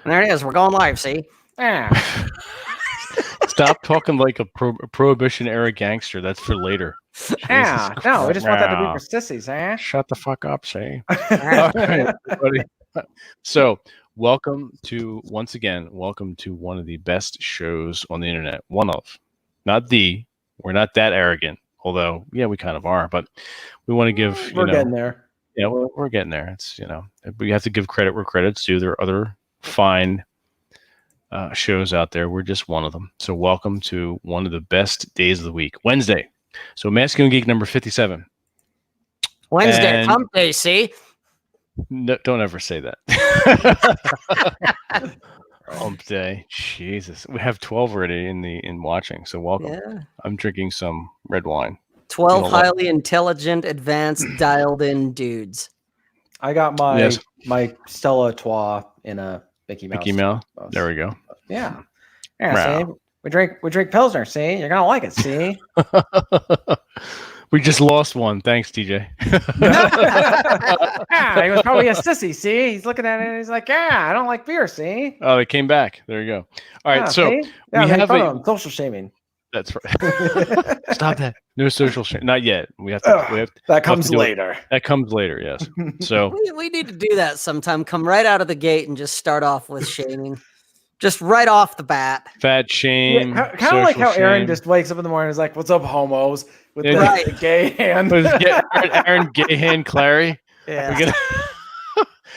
And there it is. We're going live, see? Yeah. Stop talking like a Prohibition era gangster. That's for later. Yeah. No, we just want that to be Wow. for sissies, eh? Shut the fuck up, say. All right, everybody. So, welcome to one of the best shows on the internet. One of, not the. We're not that arrogant, although yeah, we kind of are. But we want to give. We're getting there. Yeah, we're getting there. It's we have to give credit where credit's due. There are other fine shows out there. We're just one of them. So welcome to one of the best days of the week, Wednesday. So Masculine Geek number 57. Wednesday, hump day, see? No, don't ever say that. Hump day. Jesus. We have 12 already in watching, so welcome. Yeah. I'm drinking some red wine. 12 highly intelligent, advanced, dialed-in dudes. I got my Stella Artois in a Mickey Mouse. Mickey Mouse. There we go. Yeah. Yeah. See, we drink Pilsner. See, you're gonna like it. See. We just lost one. Thanks, TJ. Yeah, he was probably a sissy. See, he's looking at it and he's like, "Yeah, I don't like beer." See. Oh, they came back. There you go. All right, so we have social shaming. That's right. Stop that. No social shame. Not yet. We have to. That comes later. That comes later. Yes. So we need to do that sometime. Come right out of the gate and just start off with shaming. Just right off the bat. Fat shame. Yeah, kind of like how Aaron just wakes up in the morning and is like, "What's up, homos?" With the gay hand. Aaron gay hand Clary. Yeah.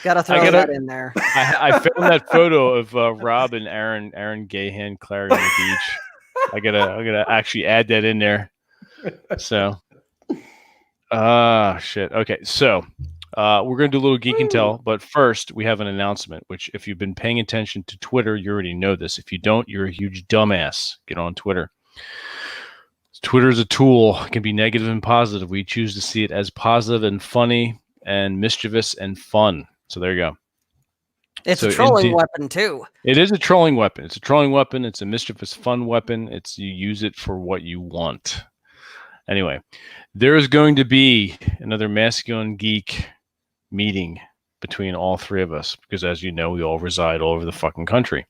Gotta throw that in there. I found that photo of Rob and Aaron gay hand Clary on the beach. I gotta actually add that in there. So, shit. Okay, so we're gonna do a little geek and tell, but first we have an announcement. Which, if you've been paying attention to Twitter, you already know this. If you don't, you're a huge dumbass. Get on Twitter. Twitter is a tool. It can be negative and positive. We choose to see it as positive and funny and mischievous and fun. So there you go. It's a trolling weapon too. It is a trolling weapon. It's a trolling weapon. It's a mischievous, fun weapon. You use it for what you want. Anyway, there is going to be another Masculine Geek meeting between all three of us because, as you know, we all reside all over the fucking country.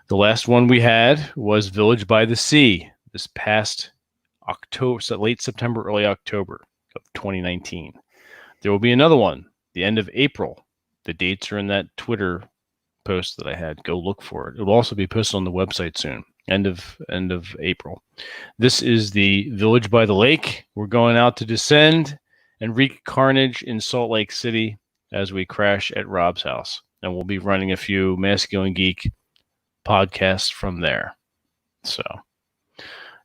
The last one we had was Village by the Sea this past October, so late September, early October of 2019. There will be another one the end of April. The dates are in that Twitter post that I had. Go look for it. It will also be posted on the website soon. End of April. This is the Village by the Lake. We're going out to descend and wreak carnage in Salt Lake City as we crash at Rob's house. And we'll be running a few Masculine Geek podcasts from there. So,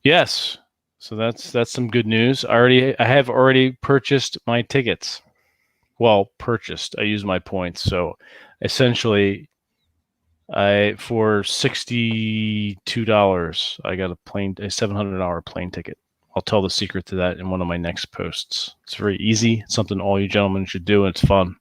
yes. So that's some good news. I have already purchased my tickets. Well, purchased. I use my points. So essentially, for $62, I got a $700 plane ticket. I'll tell the secret to that in one of my next posts. It's very easy. It's something all you gentlemen should do, and it's fun.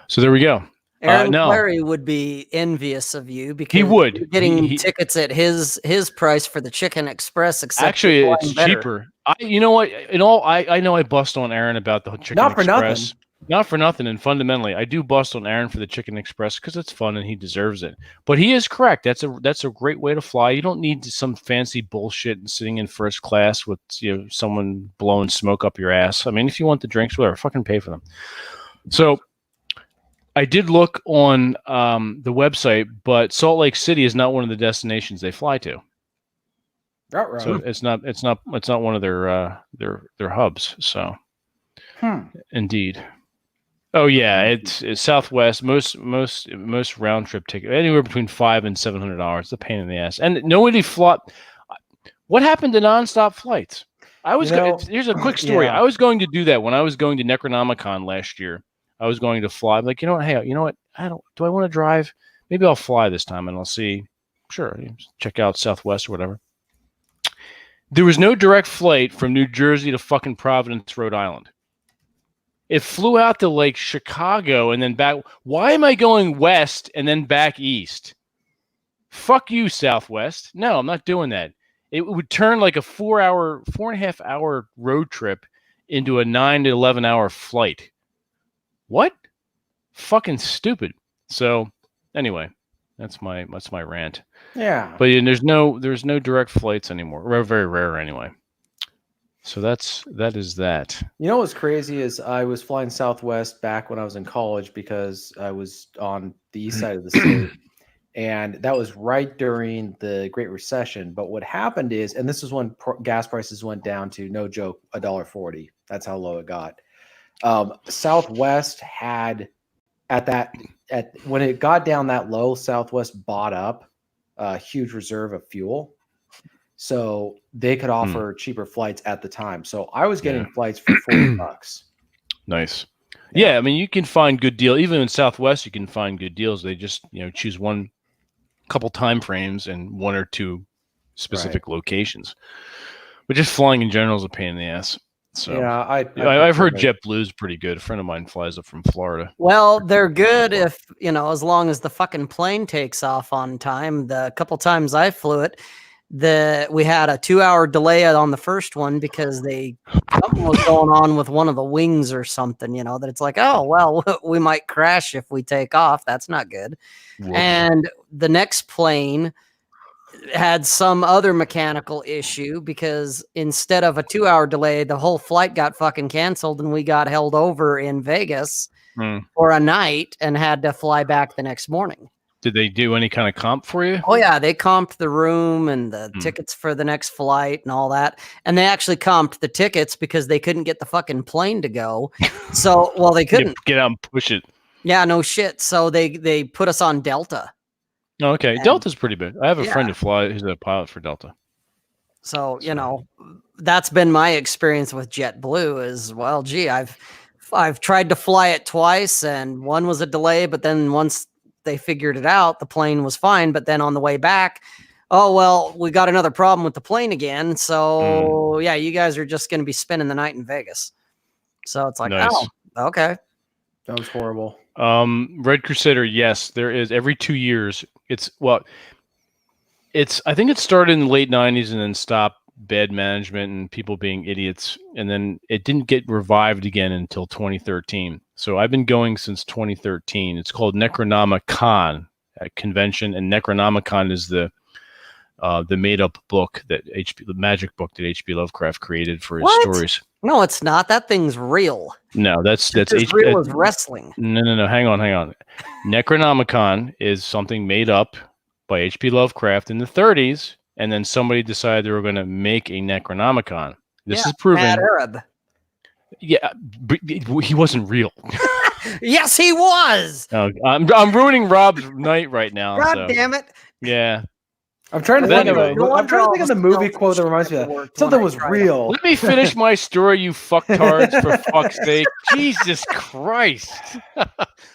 So there we go. Aaron Clary would be envious of you because he would you're getting tickets at his price for the Chicken Express. Except actually, it's cheaper. You know what? I know I bust on Aaron about the Chicken Express. Not for nothing. And fundamentally, I do bust on Aaron for the Chicken Express because it's fun and he deserves it. But he is correct. That's a great way to fly. You don't need some fancy bullshit and sitting in first class with someone blowing smoke up your ass. I mean, if you want the drinks, whatever, fucking pay for them. So I did look on the website, but Salt Lake City is not one of the destinations they fly to. Right. So it's not one of their hubs. So indeed. Oh yeah, it's Southwest. Most round trip ticket anywhere between $500 and $700. It's a pain in the ass, and nobody fly. What happened to nonstop flights? Here's a quick story. Yeah. I was going to do that when I was going to Necronomicon last year. I was going to fly. I'm like, you know what? Hey, you know what? Do I want to drive? Maybe I'll fly this time, and I'll see. Sure, check out Southwest or whatever. There was no direct flight from New Jersey to fucking Providence, Rhode Island. It flew out to like Chicago and then back. Why am I going west and then back east? Fuck you, Southwest. No, I'm not doing that. It would turn like a 4.5 hour road trip into a 9 to 11 hour flight. What? Fucking stupid. So anyway, that's my rant. Yeah. But there's no direct flights anymore. Very rare anyway. So that is that. You know what's crazy is I was flying Southwest back when I was in college because I was on the east side of the state. And that was right during the Great Recession. But what happened is, and this is when gas prices went down to, no joke, $1.40. That's how low it got. Southwest had when it got down that low, Southwest bought up a huge reserve of fuel, so they could offer cheaper flights at the time. So I was getting flights for $40. Nice. Yeah, I mean, you can find good deal even in Southwest. You can find good deals. They just choose one couple time frames and one or two specific locations. But just flying in general is a pain in the ass. So yeah, I've heard JetBlue is pretty good. A friend of mine flies up from Florida. Well, they're good if, as long as the fucking plane takes off on time. The couple times I flew it, we had a 2-hour delay on the first one because something was going on with one of the wings or something, that it's like, oh, well, we might crash if we take off. That's not good. Whoops. And the next plane had some other mechanical issue because instead of a 2-hour delay, the whole flight got fucking canceled and we got held over in Vegas for a night and had to fly back the next morning. Did they do any kind of comp for you? Oh yeah, they comped the room and the tickets for the next flight and all that. And they actually comped the tickets because they couldn't get the fucking plane to go. So, well, they couldn't get out and push it. Yeah, no shit. So they put us on Delta. Okay, Delta's pretty big. I have a friend who's a pilot for Delta. So, that's been my experience with JetBlue is, well, gee, I've tried to fly it twice and one was a delay, but then once they figured it out, the plane was fine. But then on the way back, oh, well, we got another problem with the plane again. So yeah, you guys are just going to be spending the night in Vegas. So it's like, nice. Oh, okay. That was horrible. Red Crusader. Yes, there is every 2 years. I think it started in the late 90s and then stopped bad management and people being idiots. And then it didn't get revived again until 2013. So I've been going since 2013. It's called Necronomicon convention. And Necronomicon is the made up book the magic book that H.P. Lovecraft created for his stories. No, it's not. That thing's real. No, that's as real as wrestling. No. Hang on. Necronomicon is something made up by H.P. Lovecraft in the 30s, and then somebody decided they were going to make a Necronomicon. This is proven. Mad Arab. Yeah, but he wasn't real. Yes, he was. I'm ruining Rob's night right now. God damn it. Yeah. I'm trying to think of the movie quote that reminds me of that. Something was real. Let me finish my story, you fucktards, for fuck's sake. Jesus Christ.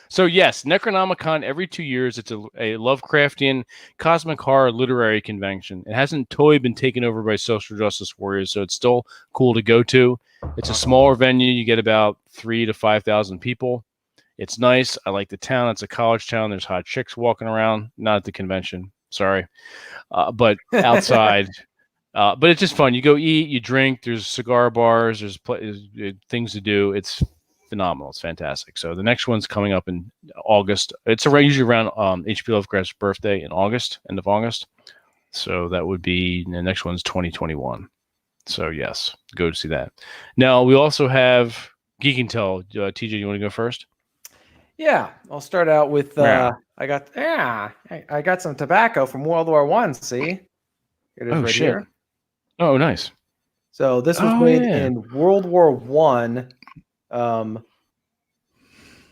So yes, Necronomicon every 2 years. It's a Lovecraftian cosmic horror literary convention. It hasn't totally been taken over by social justice warriors, so it's still cool to go to. It's a smaller venue. You get about 3,000 to 5,000 people. It's nice. I like the town. It's a college town. There's hot chicks walking around. Not at the convention. Sorry. But outside. But it's just fun. You go eat, you drink. There's cigar bars. There's things to do. It's phenomenal. It's fantastic. So the next one's coming up in August. It's usually around H.P. Lovecraft's birthday in August, end of August. So that would be the next one's 2021. So yes, go to see that. Now we also have Geek and Tell. TJ, you want to go first? Yeah, I'll start out with I got some tobacco from World War I. See, it is shit. Here. Oh, nice. So this was made in World War I,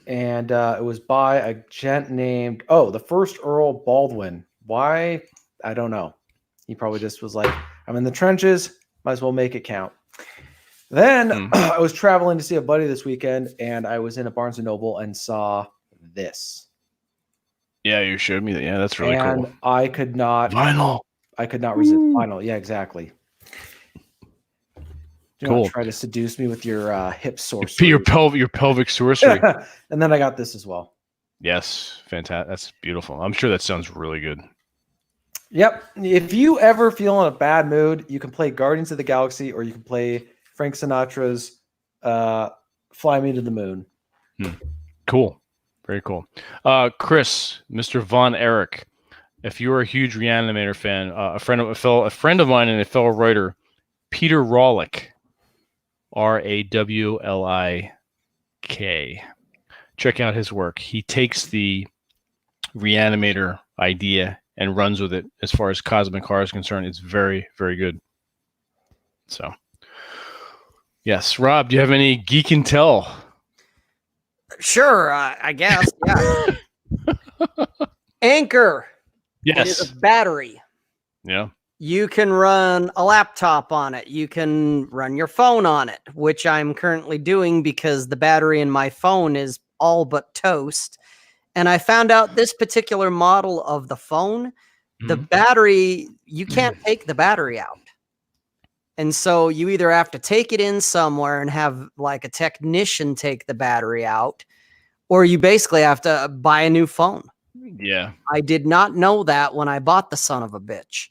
and it was by a gent named the first Earl Baldwin. Why? I don't know. He probably just was like, I'm in the trenches, might as well make it count. Then I was traveling to see a buddy this weekend, and I was in a Barnes & Noble and saw this. Yeah, you showed me that. Yeah, that's really cool. I could not vinyl. I could not resist vinyl. Yeah, exactly. Do cool. not try to seduce me with your hip sorcery. Your pelvic sorcery. And then I got this as well. Yes, fantastic. That's beautiful. I'm sure that sounds really good. Yep. If you ever feel in a bad mood, you can play Guardians of the Galaxy, or you can play Frank Sinatra's "Fly Me to the Moon." Cool. Very cool. Chris, Mr. Von Erich, if you're a huge Reanimator fan, a friend of mine and a fellow writer, Peter Rawlik, Rawlik. Check out his work. He takes the Reanimator idea and runs with it as far as Cosmic Horror is concerned. It's very, very good. So, yes. Rob, do you have any geek and tell? Sure, I guess. Yeah. Anchor. Yes. It is a battery. Yeah. You can run a laptop on it. You can run your phone on it, which I'm currently doing because the battery in my phone is all but toast. And I found out this particular model of the phone, the battery, you can't take the battery out. And so you either have to take it in somewhere and have like a technician take the battery out, or you basically have to buy a new phone. Yeah. I did not know that when I bought the son of a bitch.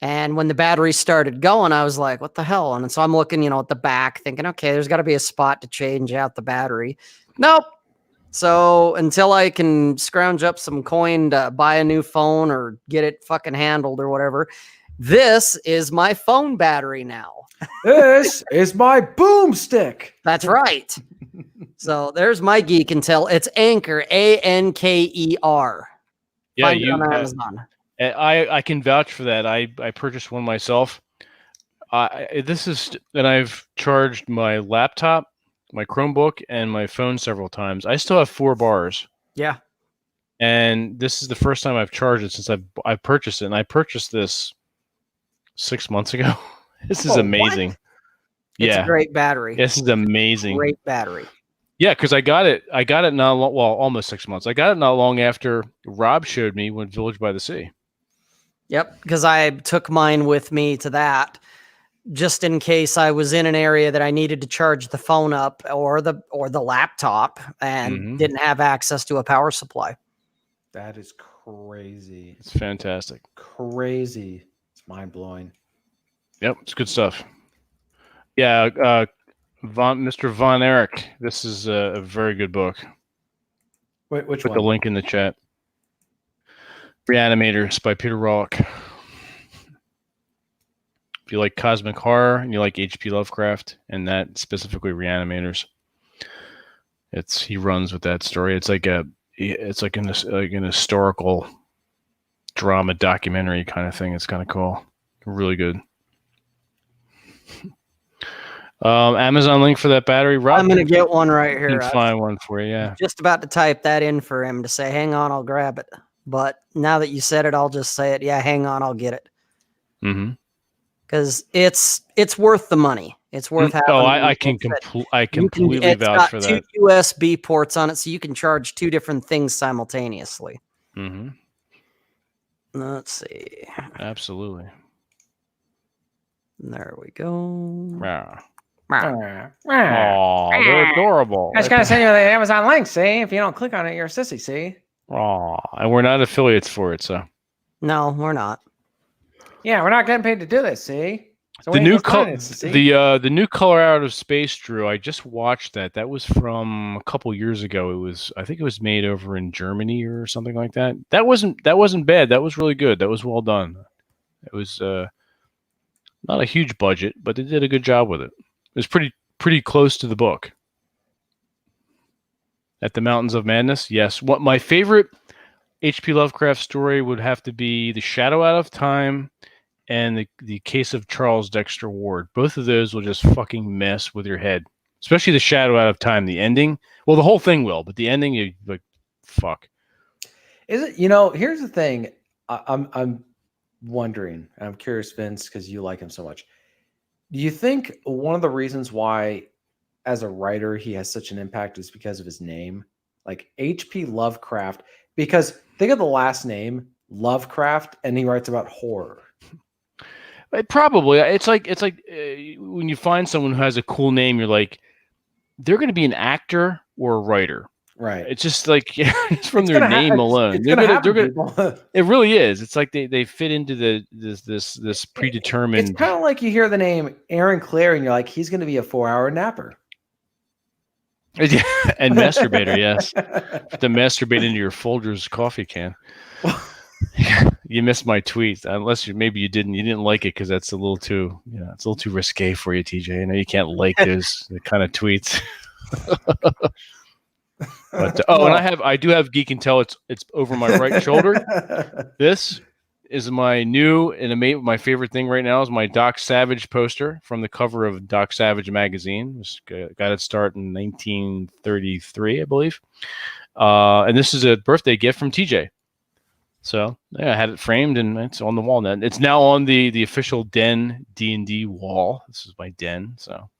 And when the battery started going, I was like, what the hell? And so I'm looking, at the back thinking, okay, there's got to be a spot to change out the battery. Nope. So until I can scrounge up some coin to buy a new phone or get it fucking handled or whatever, this is my phone battery now. This is my boomstick. That's right. So there's my geek and tell. It's Anchor, Anker. Yeah, Find it on Amazon. I can vouch for that. I purchased one myself. And I've charged my laptop, my Chromebook, and my phone several times. I still have 4 bars. Yeah. And this is the first time I've charged it since I purchased it. And I purchased this 6 months ago. This is amazing. What? It's a great battery. This is amazing. Great battery. Yeah, because I got it not long, well, almost 6 months. I got it not long after Rob showed me when Village by the Sea. Yep, because I took mine with me to that just in case I was in an area that I needed to charge the phone up or the laptop and didn't have access to a power supply. That is crazy. It's fantastic. Crazy. It's mind-blowing. Yep, it's good stuff. Yeah, Mr. Von Erich, this is a very good book. Wait, which Put one? the link in the chat. Reanimators by Peter Rawlik. If you like cosmic horror and you like H.P. Lovecraft and that specifically Reanimators, he runs with that story. It's like an historical drama documentary kind of thing. It's kind of cool. Really good. Amazon link for that battery. Rob, I'm going to get one right here. I can find one for you. Yeah. Just about to type that in for him to say, hang on, I'll grab it. But now that you said it, I'll just say it. Yeah, hang on, I'll get it. Because it's worth the money. It's worth having. Oh, I completely vouch for that. It's got 2 USB ports on it, so you can charge 2 different things simultaneously. Let's see. Absolutely. There we go. Yeah. Oh, they're adorable. I was going to send you the Amazon link, see? If you don't click on it, you're a sissy, see? Oh, and we're not affiliates for it, so. No, we're not. Yeah, we're not getting paid to do this, see? So the new Color Out of Space, Drew, I just watched that. That was from a couple years ago. I think it was made over in Germany or something like that. That wasn't bad. That was really good. That was well done. It was not a huge budget, but they did a good job with it. It was pretty close to the book. At the Mountains of Madness, yes. What my favorite H.P. Lovecraft story would have to be The Shadow Out of Time and the Case of Charles Dexter Ward. Both of those will just fucking mess with your head. Especially The Shadow Out of Time. The ending, well, the whole thing will, but the ending, you like, fuck. Is it? Here's the thing. I'm wondering. I'm curious, Vince, because you like him so much. Do you think one of the reasons why, as a writer, he has such an impact is because of his name? Like H.P. Lovecraft, because think of the last name, Lovecraft, and he writes about horror. Probably. It's like when you find someone who has a cool name, you're like, they're going to be an actor or a writer. Right. It's just like it's from their name alone. It really is. It's like they fit into this predetermined. It's kind of like you hear the name Aaron Clare and you're like, he's going to be a 4-hour napper. And masturbator, yes. To masturbate into your Folgers coffee can. You missed my tweet, unless maybe you didn't like it because that's a little too it's a little too risque for you, TJ. I know you can't like those the kind of tweets. But No. and I do have Geek and Tell. It's over my right shoulder. This is my new my favorite thing right now is my Doc Savage poster from the cover of Doc Savage magazine. Got its start in 1933, I believe. And this is a birthday gift from TJ. So yeah, I had it framed and it's on the wall now. It's now on the official Den D&D wall. This is my den. So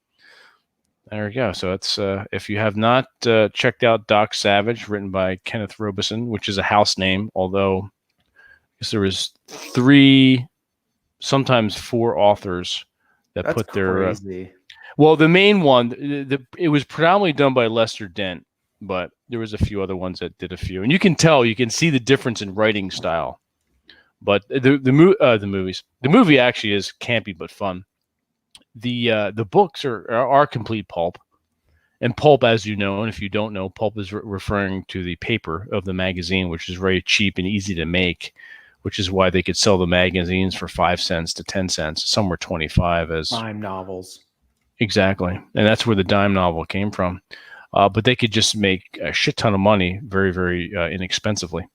there we go. So it's if you have not checked out Doc Savage, written by Kenneth Robeson, which is a house name, although I guess there was 3, sometimes 4 authors that put their well, the main one, it was predominantly done by Lester Dent, but there was a few other ones that did a few, and you can see the difference in writing style. But the movie actually is campy but fun. The books are complete pulp, and pulp, as you know, and if you don't know, pulp is referring to the paper of the magazine, which is very cheap and easy to make, which is why they could sell the magazines for 5 cents to 10 cents. Some were 25 as dime novels. Exactly, and that's where the dime novel came from. But they could just make a shit ton of money very, very inexpensively.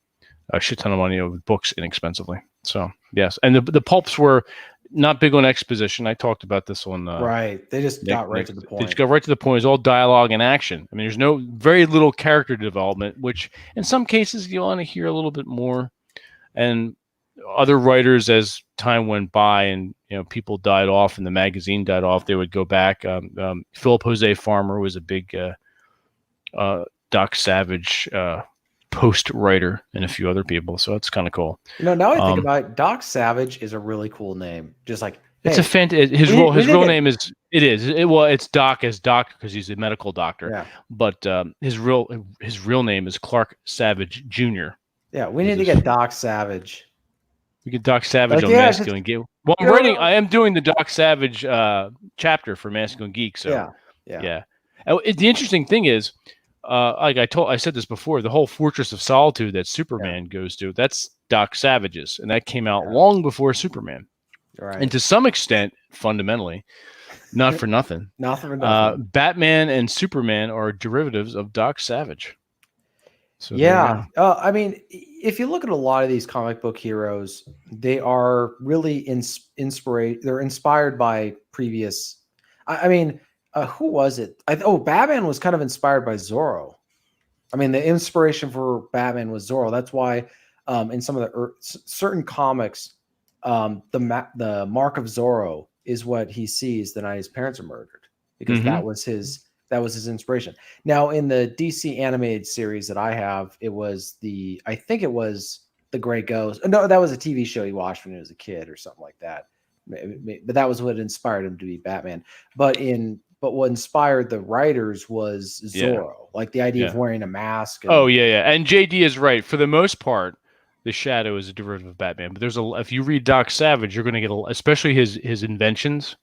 A shit ton of money of books inexpensively. So yes, and the pulps were not big on exposition. I talked about this on right. They just got right to the point. They just got right to the point. It's all dialogue and action. I mean, there's very little character development, which in some cases you want to hear a little bit more. And other writers, as time went by and people died off and the magazine died off, they would go back. Philip Jose Farmer was a big Doc Savage post writer, and a few other people. So it's kind of cool. Now I think about it, Doc Savage is a really cool name. Just like it's his real name is it's Doc as doctor because he's a medical doctor. Yeah. But his real name is Clark Savage Jr. Yeah, we need to get Doc Savage. We get Doc Savage on Masculine Geek. Well, I am doing the Doc Savage chapter for Masculine Geek. So yeah. The interesting thing is, like I said this before, the whole Fortress of Solitude that Superman goes to, that's Doc Savage's, and that came out long before Superman. Right. And to some extent, fundamentally, not for nothing, Batman and Superman are derivatives of Doc Savage. So I mean, if you look at a lot of these comic book heroes, they are really They're inspired by previous. I mean, who was it? Batman was kind of inspired by Zorro. I mean, the inspiration for Batman was Zorro. That's why in some of the certain comics, the mark of Zorro is what he sees the night his parents are murdered, because that was his inspiration. Now, in the DC animated series that I have, I think it was The Gray Ghost. No, that was a TV show he watched when he was a kid or something like that. But that was what inspired him to be Batman. But what inspired the writers was Zorro, like the idea of wearing a mask. And JD is right. For the most part, the Shadow is a derivative of Batman. But if you read Doc Savage, you're going to get especially his inventions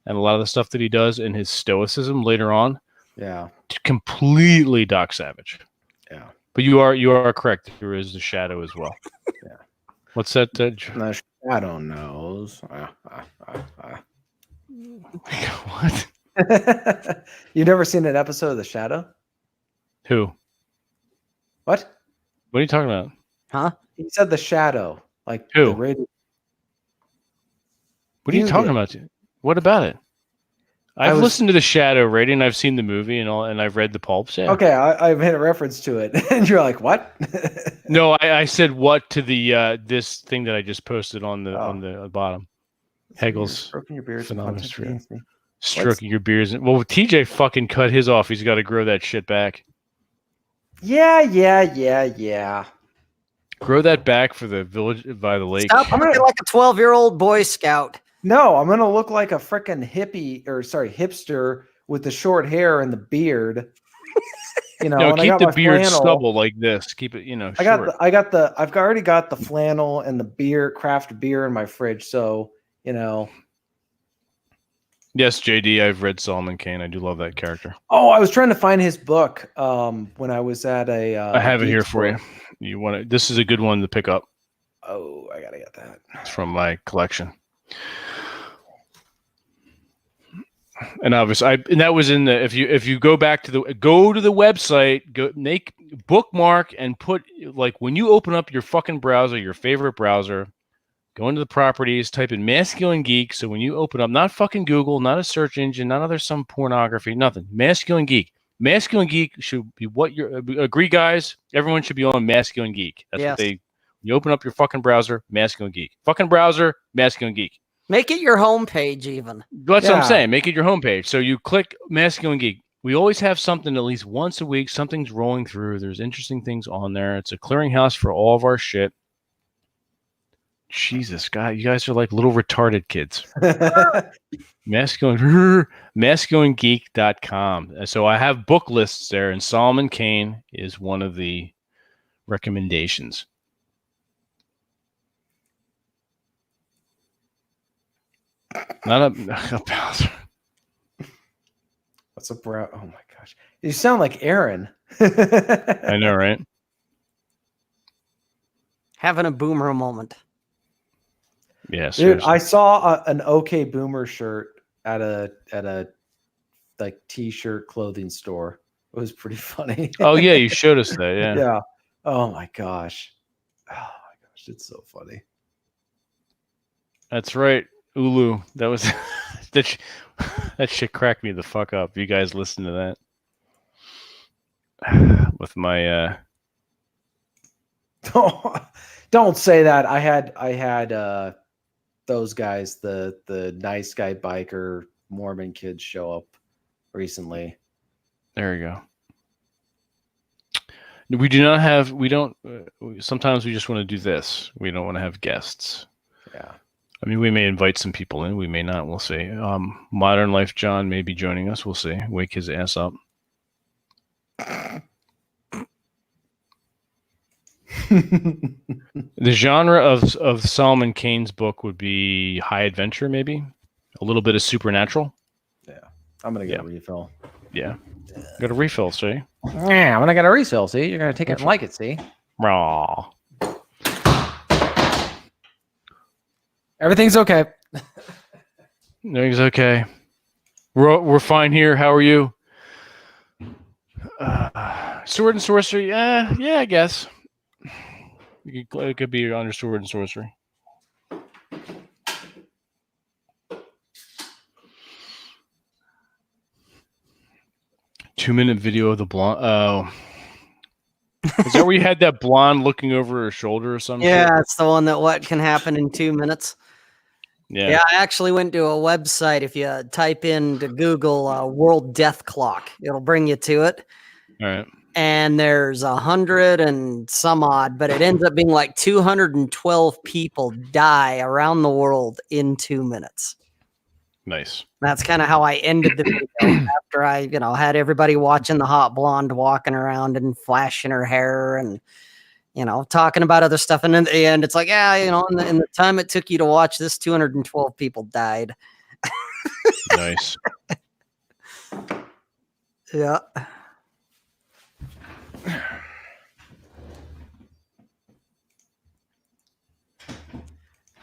and a lot of the stuff that he does and his stoicism later on. Yeah, completely Doc Savage. Yeah, but you are correct. There is the Shadow as well. Yeah. What's that? The Shadow knows. What? You've never seen an episode of The Shadow? Who? What? What are you talking about? Huh? He said The Shadow. Like who? What are you talking about? What about it? I've listened to The Shadow rating, and I've seen the movie and all, and I've read the pulps. Yeah. Okay, I made a reference to it, and you're like, "What?" No, I said what to the this thing that I just posted on the bottom. Hegel's stroking your beard, stroking your beards. Well, TJ fucking cut his off. He's got to grow that shit back. Yeah. Grow that back for the village by the lake. Stop looking like a 12-year-old Boy Scout. No, I'm gonna look like a freaking hipster with the short hair and the beard. No, keep the beard stubble like this. Keep it, short. I've already got the flannel and the craft beer in my fridge. So, Yes, JD, I've read Solomon Kane. I do love that character. Oh, I was trying to find his book when I was at a. I have it Geek here for store. you. You want it? This is a good one to pick up. Oh, I gotta get that. It's from my collection. And obviously, and that was in the. If you go back to the website, go make bookmark and put like when you open up your fucking browser, your favorite browser. Go into the properties, type in Masculine Geek. So when you open up, not fucking Google, not a search engine, not other some pornography, nothing. Masculine Geek. Masculine Geek should be what you're agree, guys. Everyone should be on Masculine Geek. That's Yes. what they. You open up your fucking browser, Masculine Geek. Fucking browser, Masculine Geek. Make it your homepage, even. That's what I'm Yeah. saying. Make it your homepage. So you click Masculine Geek. We always have something at least once a week. Something's rolling through. There's interesting things on there. It's a clearinghouse for all of our shit. Jesus, God, you guys are like little retarded kids. Masculinegeek.com. So I have book lists there, and Solomon Kane is one of the recommendations. Not a browser. What's a brow? Oh my gosh, you sound like Aaron. I know, right? Having a boomer moment. Yes. Dude, I saw an OK Boomer shirt at a like t-shirt clothing store. It was pretty funny. Oh yeah, you showed us that. Yeah. Yeah. Oh my gosh. Oh my gosh, it's so funny. That's right, Ulu. That was that shit cracked me the fuck up. You guys listen to that with my. Don't say that. I had those guys, the nice guy biker Mormon kids show up recently. There you go. We do not have. We don't. Sometimes we just want to do this. We don't want to have guests. Yeah. I mean, we may invite some people in. We may not. We'll see. Modern Life John may be joining us. We'll see. Wake his ass up. The genre of Solomon Kane's book would be high adventure, maybe a little bit of supernatural. Yeah, I'm gonna get a refill. Yeah, got a refill. See, Yeah, when I got a refill, see, you're gonna take it and like it. See, raw. everything's okay. Everything's okay. We're fine here. How are you? Sword and sorcery. Yeah, I guess. It could be under sword and sorcery. Two-minute video of the blonde. Oh, is that where you had that blonde looking over her shoulder or something? Yeah, it's the one that what can happen in 2 minutes. Yeah. I actually went to a website. If you type into Google World Death Clock, it'll bring you to it. All right. And there's 100 and some odd, but it ends up being like 212 people die around the world in 2 minutes. Nice. That's kind of how I ended the video after I, had everybody watching the hot blonde walking around and flashing her hair and, talking about other stuff. And in the end, it's like, in the time it took you to watch this, 212 people died. Nice. Yeah.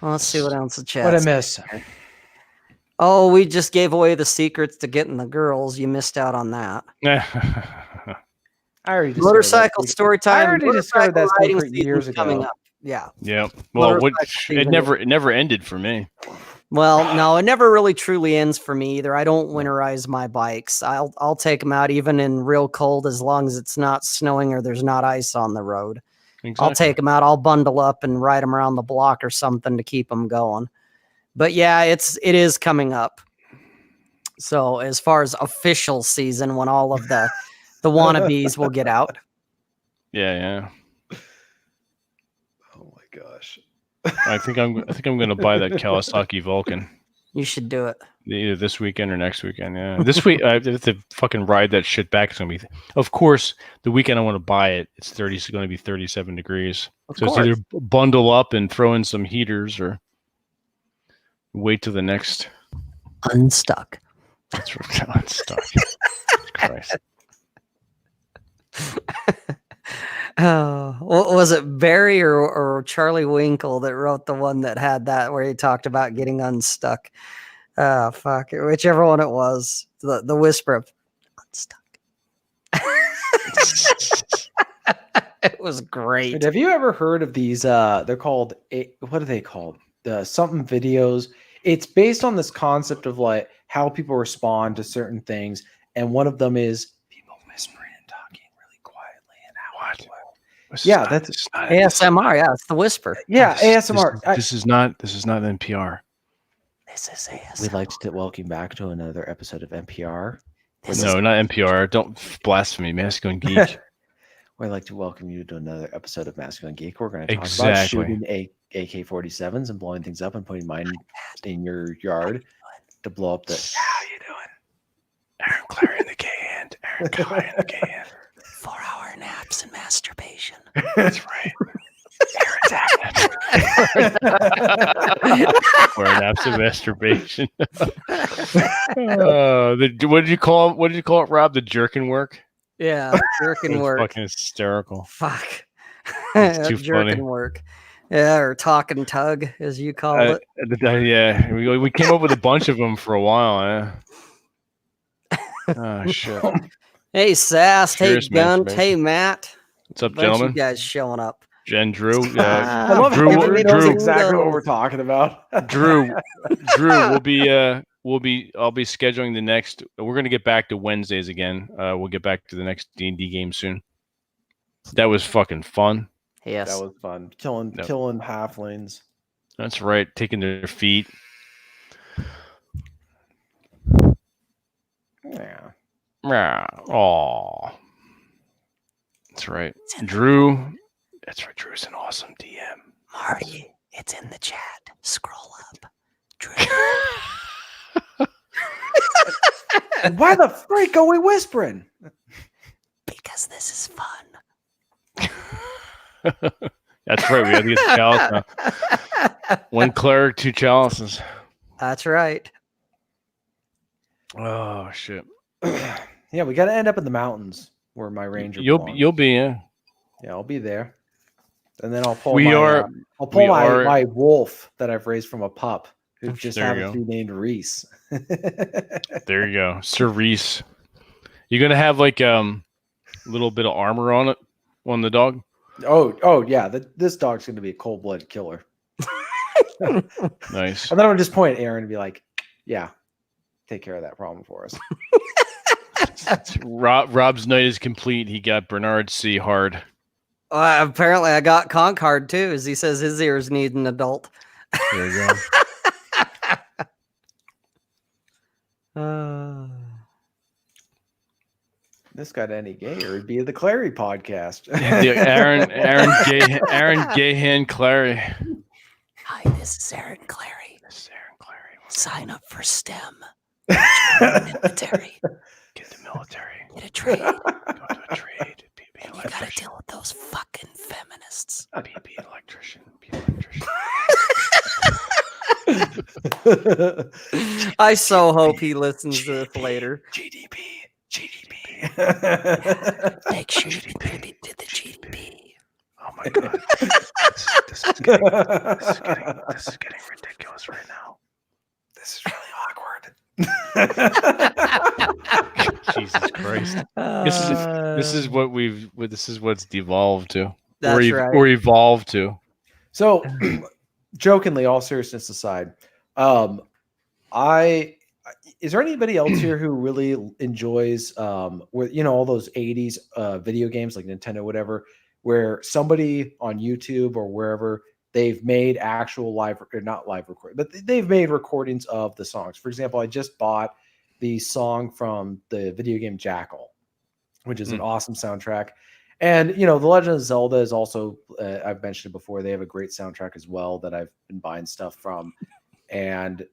Well, let's see what else the chat. What I miss? Oh, we just gave away the secrets to getting the girls. You missed out on that. I already discovered Motorcycle that. story time. I already discovered that riding secret years season's coming ago. up. Yeah. Yeah. Well, Motorcycle it season. never ended for me. Well, no, it never really truly ends for me either. I don't winterize my bikes. I'll take them out even in real cold as long as it's not snowing or there's not ice on the road. Exactly. I'll take them out. I'll bundle up and ride them around the block or something to keep them going. But yeah, it is coming up. So as far as official season, when all of the wannabes will get out. Yeah. Oh my gosh. I think I'm going to buy that Kawasaki Vulcan You should do it. either this weekend or next weekend. Yeah, this week I have to fucking ride that shit back. It's gonna be, of course, the weekend I want to buy it. It's going to be 37 degrees. Of So course. it's either bundle up and throw in some heaters or wait till the next Unstuck. That's unstuck. Christ. Oh, was it Barry or Charlie Winkle that wrote the one that had that where he talked about getting unstuck? Oh, fuck. Whichever one it was. The whisper of unstuck. It was great. Wait, have you ever heard of these? They're called, what are they called? Something videos. It's based on this concept of like how people respond to certain things. And one of them is people whispering and talking really quietly. And how yeah, that's ASMR. Yeah, it's the whisper. Yeah, ASMR. This is not NPR. This is ASMR. We'd like to welcome back to another episode of NPR. No, not NPR. Don't blasphemy, Masculine Geek. We'd like to welcome you to another episode of Masculine Geek. We're going to talk about shooting AK-47s and blowing things up and putting mine in your yard to blow up the. How you doing? Aaron Clary in the gay hand. Aaron Clary in the gay hand. 4-hour naps and masturbation. That's right. Or naps and masturbation. What did you call it, Rob? The jerkin work? Yeah, jerkin work. Fucking hysterical. Fuck. It's too jerkin funny. work. Yeah, or talk and tug, as you call it. Yeah, we came up with a bunch of them for a while. Oh shit. Hey, Sass. Cheers, hey, Gunt. masturbation. Hey, Matt. What's up, Bunch of gentlemen? You guys showing up. Jen, Drew. I love Drew, how everybody knows Drew. exactly what we're talking about. Drew, I'll be scheduling the next. We're gonna get back to Wednesdays again. We'll get back to the next D&D game soon. That was fucking fun. Yes. That was fun. Killing halflings. That's right. Taking their feet. Yeah. Oh, that's right. Drew. That's right. Drew's an awesome DM. Marty, it's in the chat. Scroll up. Drew. Why the freak are we whispering? Because this is fun. That's right. We have to get the chalice now. One cleric, 2 chalices. That's right. Oh shit. Yeah, we got to end up in the mountains where my ranger. You'll be in. Yeah, I'll be there, and then I'll pull. I'll pull my wolf that I've raised from a pup who just happens to be named Reese. There you go, Sir Reese. You're gonna have like a little bit of armor on the dog. Oh yeah, this dog's gonna be a cold-blooded killer. Nice. And then I'll just point at Aaron and be like, "Yeah, take care of that problem for us." Rob's night is complete. He got Bernard C. hard. Apparently, I got Conk hard too, as he says his ears need an adult. There you go. This got any gayer, it'd be the Clary podcast. Aaron Gayhan Clary. Hi, this is Aaron Clary. Sign up for STEM. Join the military. Get the military. Get a trade. Go to a trade. Be an You gotta deal with those fucking feminists. Be an electrician. Be an electrician. I so hope he listens to this later. GDP. Make sure you contribute to the GDP. Oh my god. This is getting ridiculous right now. This is really awkward. Jesus Christ. This is what's devolved to. That's or evolved to. So, jokingly, all seriousness aside, is there anybody else here who really enjoys where all those 80s video games like Nintendo, whatever, where somebody on YouTube or wherever they've made actual but they've made recordings of the songs. For example, I just bought the song from the video game Jackal, which is an awesome soundtrack. And, The Legend of Zelda is also, I've mentioned it before, they have a great soundtrack as well that I've been buying stuff from. And,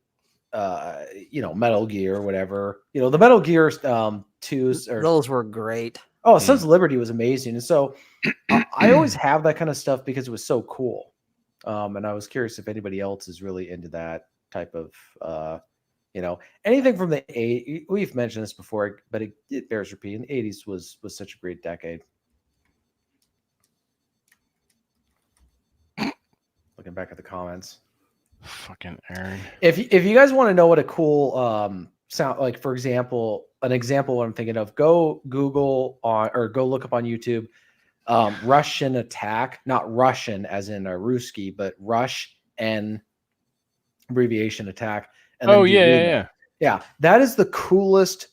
Metal Gear, whatever, the Metal Gear 2s. Those were great. Oh, Sons of Liberty was amazing. And so I always have that kind of stuff because it was so cool. And I was curious if anybody else is really into that type of, You know, anything from the 80s, we've mentioned this before, but it bears repeating. The 80s was such a great decade. Looking back at the comments. Fucking Aaron. If you guys want to know what a cool sound, like for example, an example what I'm thinking of, go Google on or go look up on YouTube Russian attack, not Russian as in a Ruski, but Rush and abbreviation attack. And Oh then yeah. Yeah, that is the coolest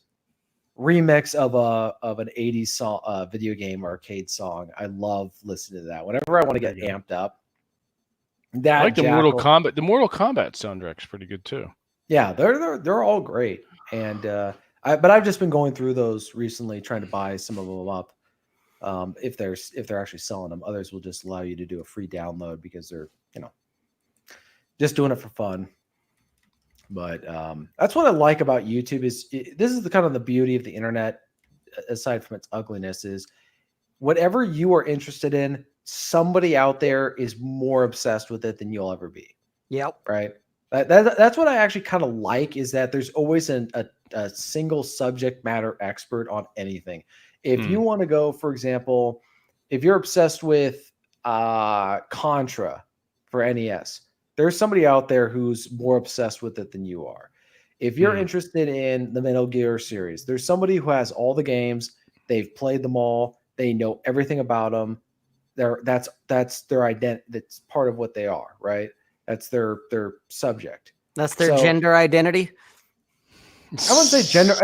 remix of an 80s song, video game arcade song. I love listening to that. Whenever I want to get amped up. That I like the Mortal Kombat. The Mortal Kombat soundtrack's pretty good too. Yeah, they're all great. And but I've just been going through those recently, trying to buy some of them up. If they're actually selling them. Others will just allow you to do a free download because they're, just doing it for fun. But that's what I like about YouTube is this is the kind of the beauty of the internet, aside from its ugliness, is whatever you are interested in, somebody out there is more obsessed with it than you'll ever be. Yep. Right. That's what I actually kind of like, is that there's always a single subject matter expert on anything. If you want to go, for example, if you're obsessed with Contra for NES, there's somebody out there who's more obsessed with it than you are. If you're interested in the Metal Gear series, there's somebody who has all the games. They've played them all. They know everything about them. That's their identity. That's part of what they are, right? That's their subject. That's their gender identity. I wouldn't say gender.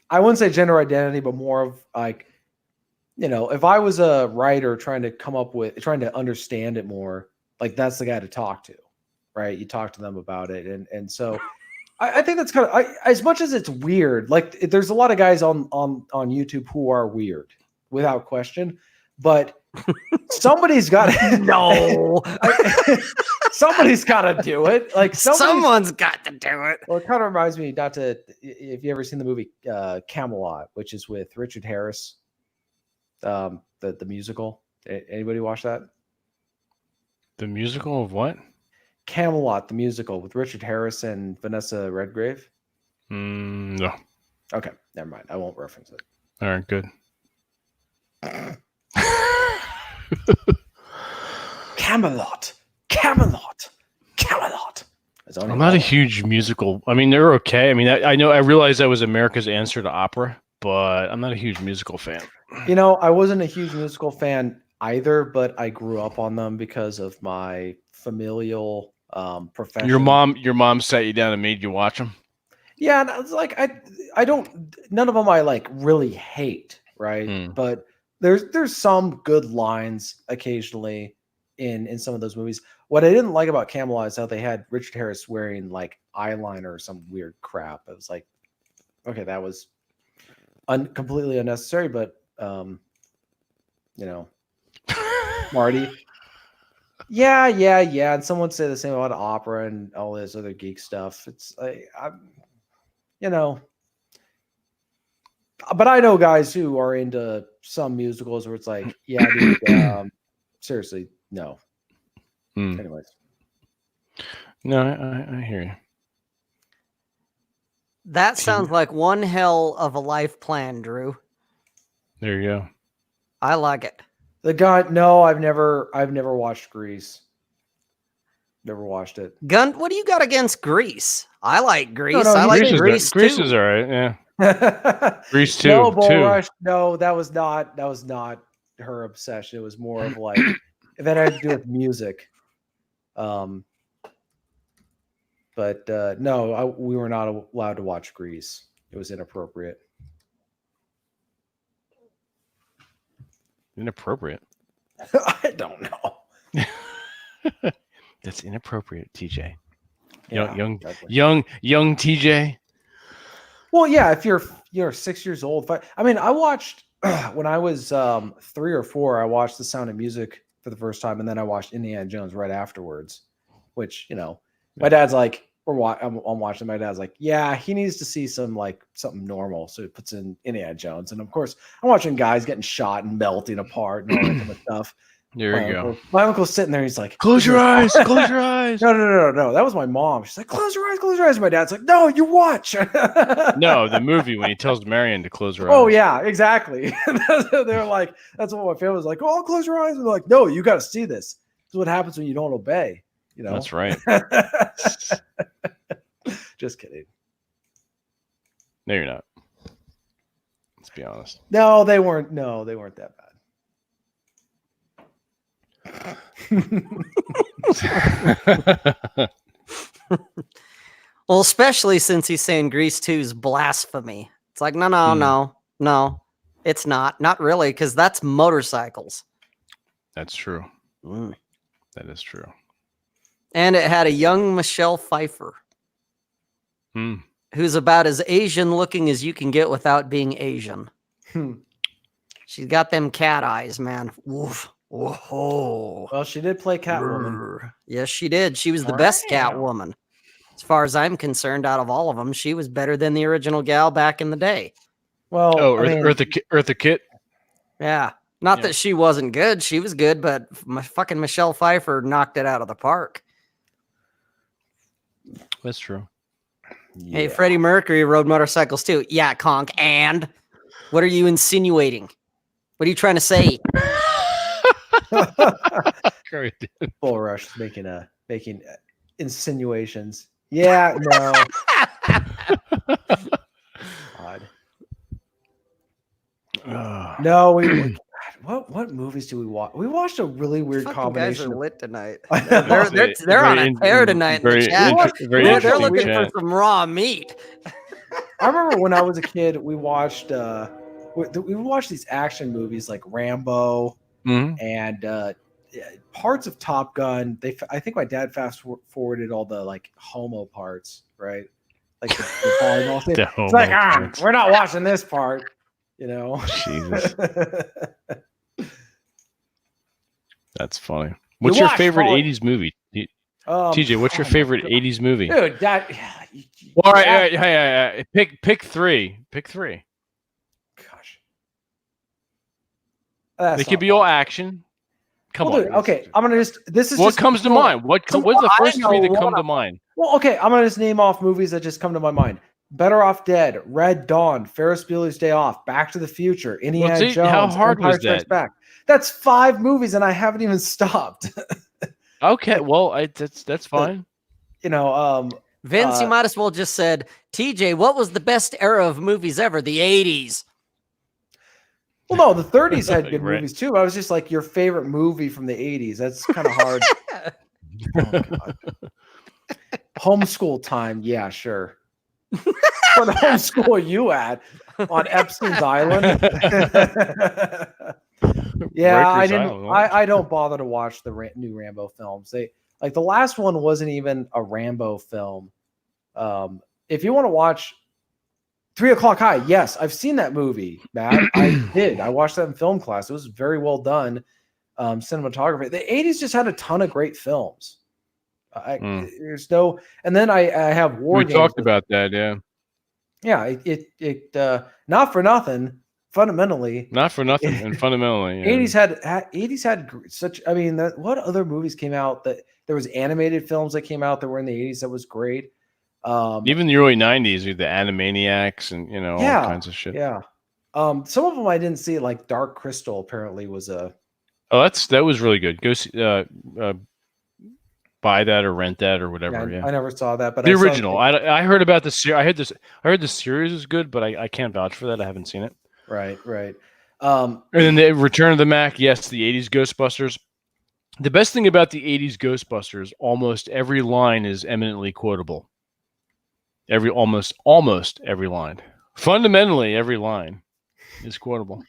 I wouldn't say gender identity, but more of like, if I was a writer trying to understand it more, like that's the guy to talk to, right? You talk to them about it, and so I think that's kind of as much as it's weird. Like there's a lot of guys on YouTube who are weird, without question, but somebody's got to somebody's got to do it. Like someone's got to do it. Well, it kind of reminds me, if you ever seen the movie Camelot, which is with Richard Harris, the musical. Anybody watch that? The musical of what? Camelot, the musical with Richard Harris and Vanessa Redgrave. No. Okay, never mind. I won't reference it. All right, good. Camelot. I'm not a huge musical. I mean, they're okay. I mean, I realized that was America's answer to opera, but I'm not a huge musical fan. I wasn't a huge musical fan either, but I grew up on them because of my familial profession. Your mom sat you down and made you watch them? Yeah, and it's like I don't. None of them I like really hate, right? But there's some good lines occasionally in some of those movies. What I didn't like about Camelot is how they had Richard Harris wearing like eyeliner or some weird crap. It was like, okay, that was completely unnecessary, but Marty. Yeah. And someone would say the same about opera and all this other geek stuff. It's but I know guys who are into some musicals where it's like, yeah, dude, seriously, no. Anyways. No, I hear you. That sounds like one hell of a life plan, Drew. There you go. I like it. The guy, no, I've never watched Grease. Never watched it. Gun, what do you got against Grease? I like Grease. No, I like Grease too. Grease is all right, yeah. Grease 2. No, Bull Rush. No, that was not her obsession. It was more of like that had to do with music. But no, we were not allowed to watch Grease. It was inappropriate. Inappropriate? I don't know. That's inappropriate, TJ. Yeah, Young TJ. Well, yeah, if you're 6 years old. I watched when I was 3 or 4. I watched The Sound of Music for the first time, and then I watched Indiana Jones right afterwards. Which my dad's like, I'm watching. My dad's like, yeah, he needs to see something normal, so he puts in Indiana Jones, and of course, I'm watching guys getting shot and melting apart and all that kind of stuff. There you go. My uncle's sitting there. He's like, Close your eyes. Close your eyes. No. That was my mom. She's like, close your eyes. Close your eyes. My dad's like, no, you watch. No, the movie when he tells Marion to close her eyes. Oh yeah, exactly. They're like, that's what my family was like. Oh, close your eyes. And they're like, no, you got to see this. This is what happens when you don't obey. You know. That's right. Just kidding. No, you're not. Let's be honest. No, they weren't. No, they weren't that bad. Well, especially since he's saying Grease 2 is blasphemy. It's like, no, it's not. Not really, because that's motorcycles. That's true. That is true. And it had a young Michelle Pfeiffer, who's about as Asian looking as you can get without being Asian. She's got them cat eyes, man. Woof. Whoa. Well, she did play Catwoman. Yes, she did. She was the best Catwoman. As far as I'm concerned, out of all of them, she was better than the original gal back in the day. Well, Eartha Kitt. Yeah. Not that she wasn't good. She was good, but fucking Michelle Pfeiffer knocked it out of the park. That's true. Yeah. Hey, Freddie Mercury rode motorcycles too. Yeah, conk. And what are you insinuating? What are you trying to say? Bull Rush is making insinuations. Yeah, no. God. No, what movies do we watch? We watched a really weird combination. Guys are lit tonight. They're They're on a tear tonight. In the chat. They're looking for some raw meat. I remember when I was a kid, we watched these action movies like Rambo and parts of Top Gun. I think my dad fast forwarded all the like homo parts, right? Like the volleyball thing. It's like, we're not watching this part, you know. Jesus. That's funny. What's your favorite 80s movie? TJ, what's your favorite 80s movie? Dude, All right, hey, pick three. Pick three. Gosh. They could be all action. Come on. Dude, okay, I'm gonna just. This is what just comes to mind. What's the first three that come to mind? Well, okay, I'm gonna just name off movies that just come to my mind. Better Off Dead, Red Dawn, Ferris Bueller's Day Off, Back to the Future, Indiana Jones. How hard Empire was Strikes that? Back. That's 5 movies, and I haven't even stopped. Okay, well, that's fine. You know, Vince, you might as well just said, TJ, what was the best era of movies ever? The 80s. Well, no, the 30s had good movies too. I was just like, your favorite movie from the 80s. That's kind of hard. Oh, God. Homeschool time. Yeah, sure. What homeschool are you at? On Epstein's Island? Yeah, I don't bother to watch the new Rambo films. Like the last one wasn't even a Rambo film. If you want to watch 3 O'Clock High, yes, I've seen that movie, Matt. I did. I watched that in film class. It was very well done cinematography. The 80s just had a ton of great films. There's no, and then I have War Games. We talked about that, yeah. Yeah, it not for nothing. Fundamentally, not for nothing, and fundamentally, yeah. 80s had such. I mean, what other movies came out that there was animated films that came out that were in the 80s that was great. Even the early 90s, the Animaniacs and all kinds of shit. Yeah, some of them I didn't see. Like Dark Crystal apparently was a. Oh, that was really good. Go see, buy that or rent that or whatever. Yeah, I never saw that, but the original. I heard about the series. I heard the series is good, but I can't vouch for that. I haven't seen it. Right. And then the Return of the Mac. Yes, the 80s Ghostbusters. The best thing about the 80s Ghostbusters, almost every line is eminently quotable. Almost every line. Fundamentally, every line is quotable.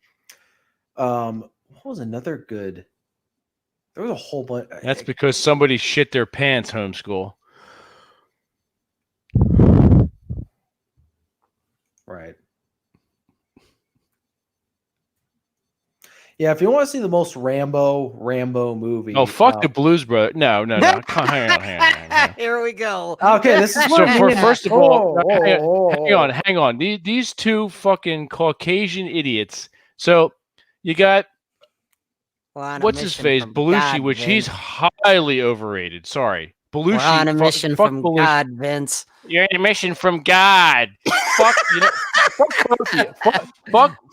What was another good? There was a whole bunch. That's because somebody shit their pants, homeschool. Right. Yeah, if you want to see the most Rambo movie. Oh, fuck the Blues Brothers. No. Hang on. Here we go. Okay, this is so first of all, hang on. These 2 fucking Caucasian idiots. So you got We're on a what's his mission face? from Belushi, God, which he's Vince. highly overrated. Sorry. We're on a Belushi. mission Fuck from Belushi. God, Vince. You're on a mission from God. Fuck, fuck both of you.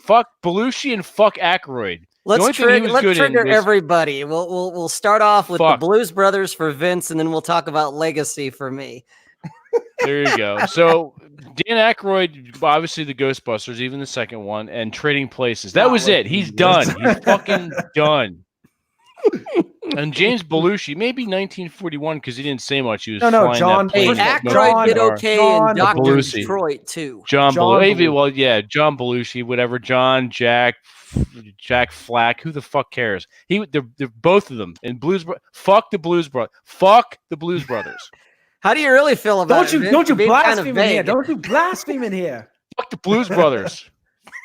Fuck Belushi and fuck Aykroyd. The only thing he was Let's good in trigger was everybody. We'll start off with the fuck. Blues Brothers for Vince, and then we'll talk about Legacy for me. There you go. So Dan Aykroyd, obviously the Ghostbusters, even the second one, and Trading Places. That Not was it. looking He's good. done. He's fucking done. And James Belushi, maybe 1941 because he didn't say much. He was No, flying John- that plane. Hey, First of all, smoking Aykroyd John- did cigar. okay John in Doctor Belushi. Detroit too. John John Belushi. Belushi. Well, yeah, John Belushi, whatever. John, Jack Flack. Who the fuck cares? They're both of them in Blues. Fuck the Blues Brothers. Fuck the Blues Brothers. How do you really feel about Don't it? you Vince? don't you You're being kind of blaspheme in here? vague. Don't you blaspheme in here? Fuck the Blues Brothers.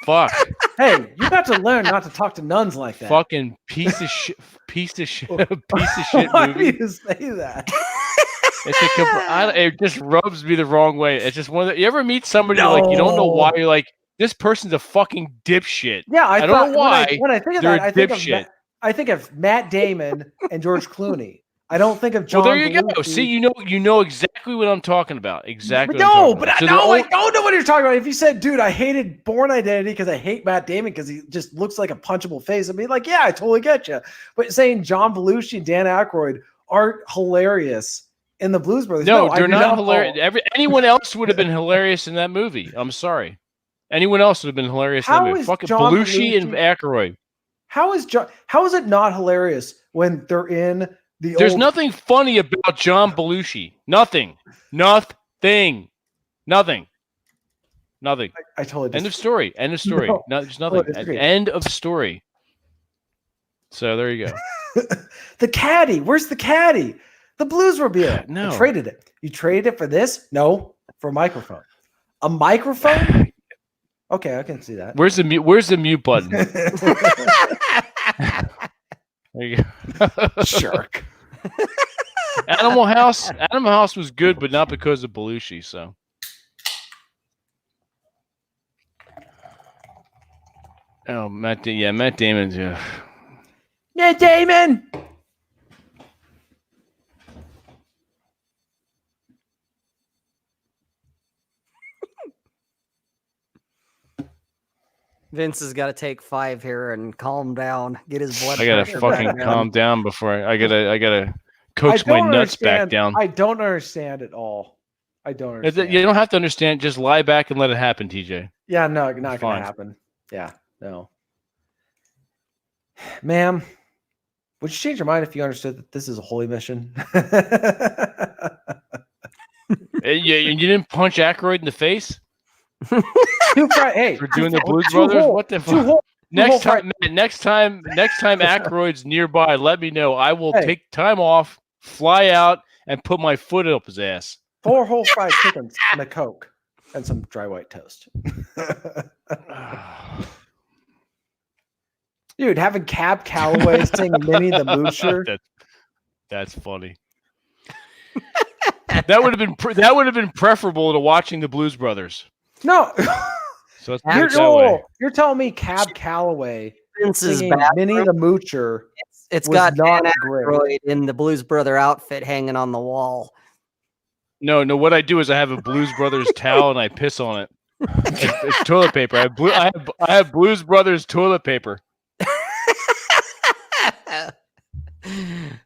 Fuck. Hey, you got to learn not to talk to nuns like that. Fucking piece of shit. Piece of shit. Piece of shit Why do movie. you say that? It just rubs me the wrong way. It's just one of the, you ever meet somebody like you don't know why No. you're like this person's a fucking dipshit. Yeah, I don't know thought- why When I think of they're that, a dipshit. I think of Matt Damon and George Clooney. I don't think of John. Well, there you go. Belushi. See, you know exactly what I'm talking about. Exactly. But what I'm no, talking but about. I So know I don't know what you're talking about. If you said, dude, I hated Born Identity because I hate Matt Damon because he just looks like a punchable face, I'd be like, yeah, I totally get you. But saying John Belushi and Dan Aykroyd aren't hilarious in the Blues Brothers. No, I they're do not hilarious. fall. Anyone else would have been hilarious in that movie. I'm sorry. Anyone else would have been hilarious in that How movie. is Fucking John Belushi and Aykroyd. How is it not hilarious when they're in the There's old nothing funny about John Belushi. Nothing. Nothing. Nothing. Nothing. I totally End of story. End of story. No. No, there's nothing. disagree. End of story. So there you go. The caddy. Where's the caddy? The Bluesmobile. No. I traded it. You traded it for this? No, for a microphone. A microphone? Okay, I can see that. Where's the mute button? There you go. Jerk. Animal House was good, but not because of Belushi. So. Oh, Matt Damon's. Yeah. Yeah, Damon. Vince has got to take 5 here and calm down, get his blood. I gotta pressure fucking back down. calm down before I gotta coax my nuts back down. I don't understand at all. I don't understand. You don't have to understand. Just lie back and let it happen, TJ. Yeah, no, not Fine. gonna happen. Yeah, no. Ma'am, would you change your mind if you understood that this is a holy mission? You didn't punch Aykroyd in the face Hey, for doing the Blues two Brothers. whole- What the two fuck? whole- Next whole time, man, next time Aykroyd's nearby, let me know. I will Hey. take time off, fly out, and put my foot up his ass. 4 whole fried chickens and a Coke and some dry white toast. Dude, having Cab Calloway sing Minnie the Moocher. That's funny. That would have been preferable to watching the Blues Brothers. No, So let's put it that way. you're telling me Cab Calloway Vince's singing Minnie bathroom. the Moocher. It's was got not Dan great. Aykroyd in the Blues Brother outfit hanging on the wall. No. What I do is I have a Blues Brothers towel and I piss on it. It's toilet paper. I have Blues Brothers toilet paper.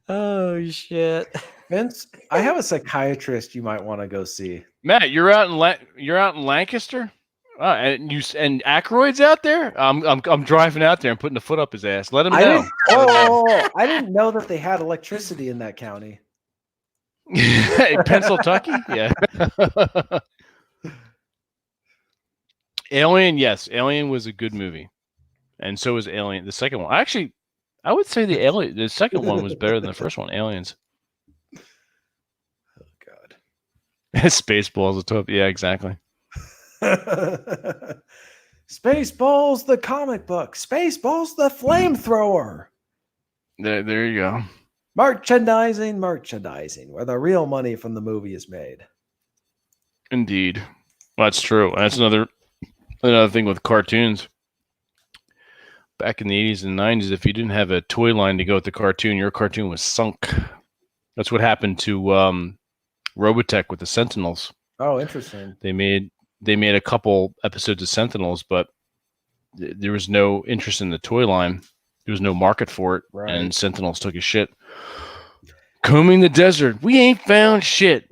Oh shit! Vince, I have a psychiatrist you might want to go see. Matt, you're out in Lancaster, and Aykroyd's out there. I'm driving out there and putting a foot up his ass. Let him know. I didn't know that they had electricity in that county. Pennsylvania, yeah. Alien, yes, Alien was a good movie, and so was Alien. The second one, actually, I would say the second one was better than the first one. Aliens. Oh God. Spaceballs, the top. Yeah, exactly. Spaceballs, the comic book. Spaceballs, the flamethrower. There you go. Merchandising, where the real money from the movie is made. Indeed, well, that's true. That's another thing with cartoons. back in the 80s and 90s, if you didn't have a toy line to go with the cartoon, your cartoon was sunk. That's what happened to Robotech with the Sentinels. Oh, interesting. They made a couple episodes of Sentinels, but there was no interest in the toy line. There was no market for it, Right. and Sentinels took a shit. Combing the desert, we ain't found shit.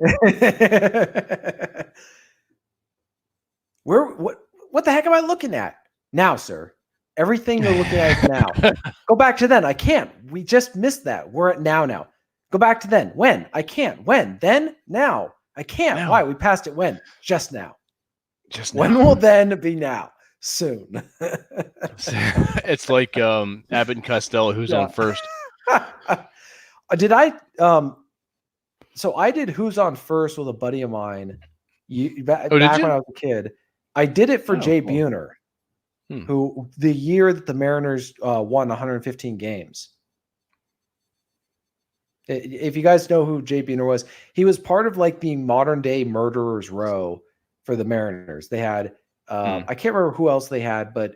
What the heck am I looking at now, sir? Everything you're looking at is now. Go back to then. I can't. We just missed that. We're at now. Go back to then. When? I can't. When? Then? Now. I can't. Now. Why? We passed it when? Just now. Just When now. will then be now? Soon. It's like Abbott and Costello, who's on first. Did I so I did Who's on First with a buddy of mine back when I was a kid. I did it for Jay Buhner, who the year that the Mariners won 115 games. If you guys know who Jay Buhner was, he was part of like the modern day murderers row for the Mariners. They had I can't remember who else they had, but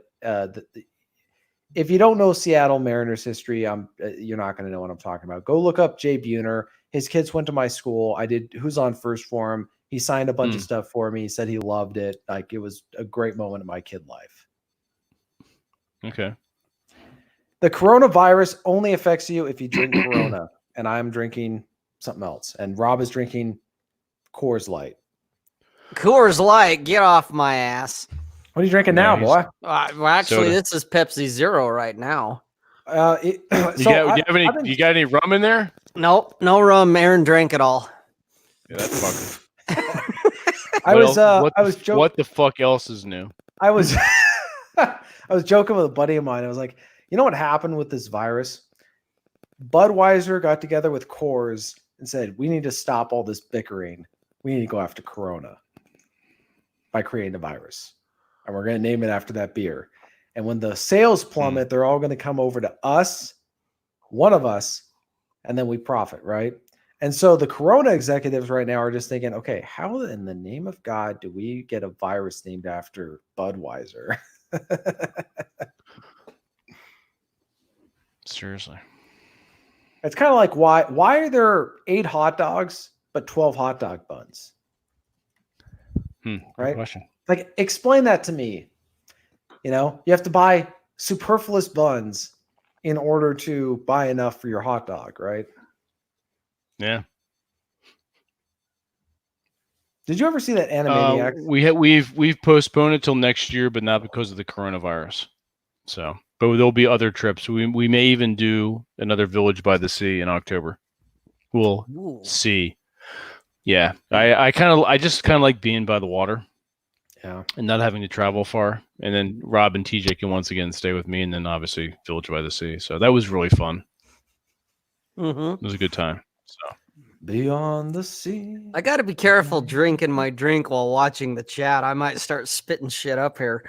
if you don't know Seattle Mariners history, you're not going to know what I'm talking about. Go look up Jay Buhner. His kids went to my school. I did Who's on First for him. He signed a bunch of stuff for me. He said he loved it. Like, it was a great moment in my kid life. Okay. The coronavirus only affects you if you drink Corona, and I'm drinking something else. And Rob is drinking Coors Light. Coors Light, get off my ass. What are you drinking now, boy? Well, actually, Soda. this is Pepsi Zero right now. You got any rum in there? Nope, no rum. Aaron drank it all. Yeah, that fucker. I was joking. What the fuck else is new? I was I was joking with a buddy of mine. I was like, you know what happened with this virus? Budweiser got together with Coors and said, we need to stop all this bickering. We need to go after Corona by creating a virus. And we're going to name it after that beer. And when the sales plummet, they're all going to come over to us, one of us, and then we profit, right? And so the Corona executives right now are just thinking, okay, how in the name of God do we get a virus named after Budweiser? Seriously. It's kind of like, why are there 8 hot dogs but 12 hot dog buns? Good Right? question. Like, explain that to me. You know, you have to buy superfluous buns in order to buy enough for your hot dog, right? Yeah. Did you ever see that Animaniacs? We've postponed it till next year, but not because of the coronavirus. So, but there'll be other trips. We may even do another Village by the Sea in October. We'll see. Yeah, I just kind of like being by the water. Yeah. And not having to travel far. And then Rob and TJ can once again stay with me, and then obviously Village by the Sea. So that was really fun. It was a good time. So Beyond the sea. I got to be careful drinking my drink while watching the chat. I might start spitting shit up here.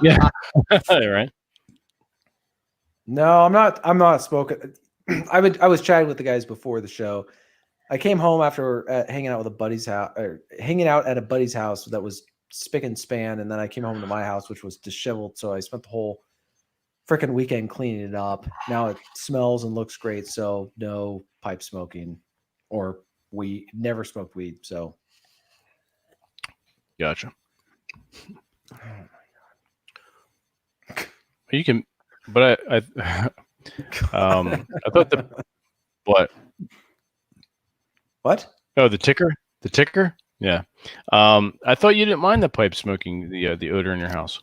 yeah. Right. No, I'm not smoking. I was chatting with the guys before the show. I came home after hanging out at a buddy's house that was spick and span, and then I came home to my house, which was disheveled. So I spent the whole freaking weekend cleaning it up. Now it smells and looks great. So no pipe smoking, or we never smoked weed. So gotcha. Oh my God. You can, but I thought what? What? Oh, the ticker? The ticker? Yeah. I thought you didn't mind the pipe smoking, the odor in your house.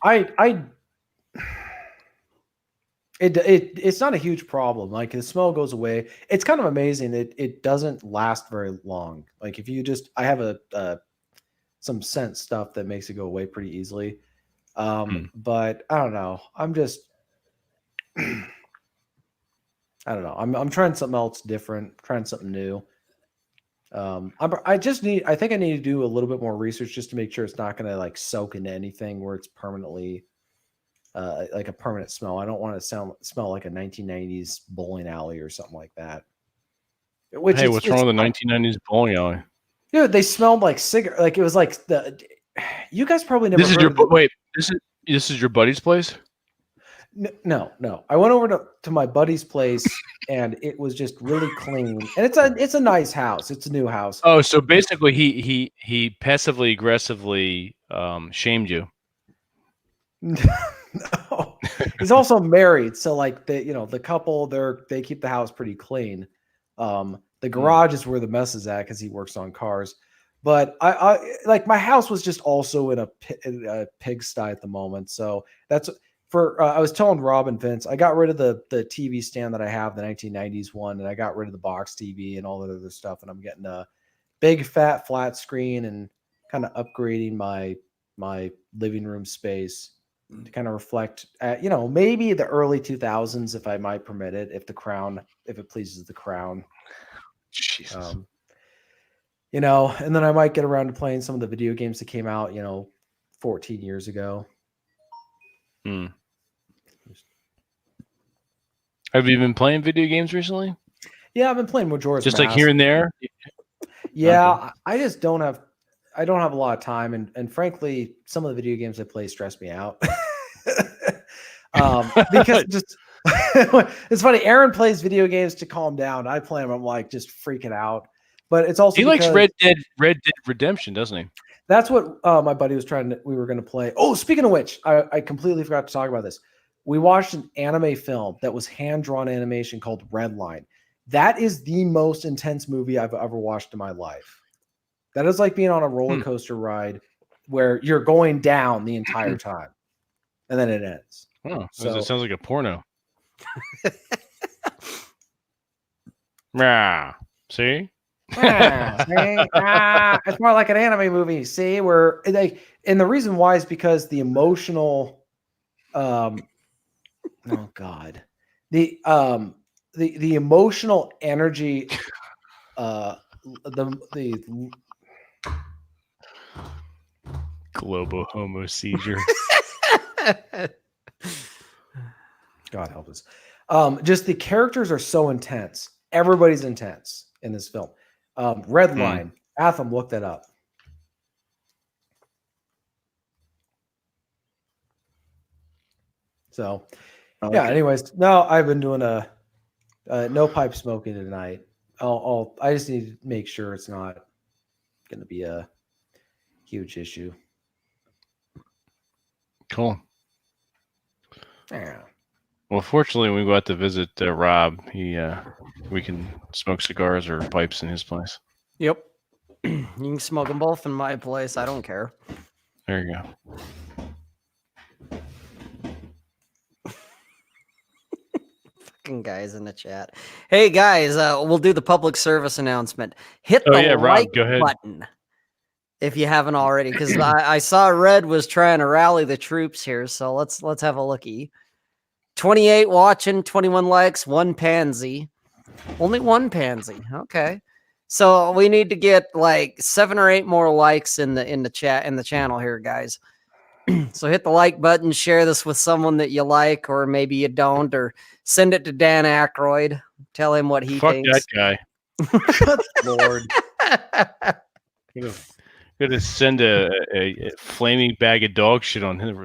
It's not a huge problem. Like, the smell goes away. It's kind of amazing. It doesn't last very long. Like, if you I have some scent stuff that makes it go away pretty easily. But I don't know. I'm just I don't know. I'm trying something else different, trying something new. I think I need to do a little bit more research just to make sure it's not going to like soak into anything where it's permanently like a permanent smell. I don't want to smell like a 1990s bowling alley or something like that. What's wrong with the 1990s bowling alley? Dude, they smelled like cigarette. Like, it was like you guys probably never. This is your buddy's place? No. I went over to my buddy's place, and it was just really clean. And it's a nice house. It's a new house. Oh, so basically, he passively aggressively shamed you. No, he's also married, so like the couple, they keep the house pretty clean. The garage is where the mess is at because he works on cars. But I like my house was just also in a pigsty at the moment. So that's I was telling Rob and Vince, I got rid of the TV stand that I have, the 1990s one, and I got rid of the box TV and all that other stuff, and I'm getting a big fat flat screen and kind of upgrading my living room space to kind of reflect maybe the early 2000s, if I might permit it, if it pleases the crown. Jesus. And then I might get around to playing some of the video games that came out 14 years ago. Have you been playing video games recently? Yeah, I've been playing Majora's Just Mask. like here and there. Yeah, Okay. I just don't have a lot of time, and frankly, some of the video games I play stress me out. Because just it's funny. Aaron plays video games to calm down. I play them. I'm like just freaking out. But it's also He likes Red Dead Redemption, doesn't he? That's what my buddy was we were going to play. Oh, speaking of which, I completely forgot to talk about this. We watched an anime film that was hand-drawn animation called Redline. That is the most intense movie I've ever watched in my life. That is like being on a roller coaster ride where you're going down the entire time, and then it ends. Oh, So it sounds like a porno. Rah. See? It's more like an anime movie. See, where and the reason why is because the emotional, oh god, the emotional energy, the Global homo seizure. God help us. Just the characters are so intense. Everybody's intense in this film. Redline. Atham, look that up. So, yeah. Anyways, no, I've been doing no pipe smoking tonight. I just need to make sure it's not going to be a huge issue. Cool. Yeah. Well, fortunately, when we go out to visit Rob, we can smoke cigars or pipes in his place. Yep. You can smoke them both in my place. I don't care. There you go. Fucking guys in the chat. Hey guys, we'll do the public service announcement. Hit the like button if you haven't already, because I saw Red was trying to rally the troops here. So let's have a looky. 28 watching, 21 likes, 1 pansy. Only 1 pansy. Okay. So we need to get like 7 or 8 more likes in the chat in the channel here, guys. So hit the like button, share this with someone that you like, or maybe you don't, or send it to Dan Aykroyd. Tell him what he thinks. Fuck that guy. Lord. Gonna send a flaming bag of dog shit on him.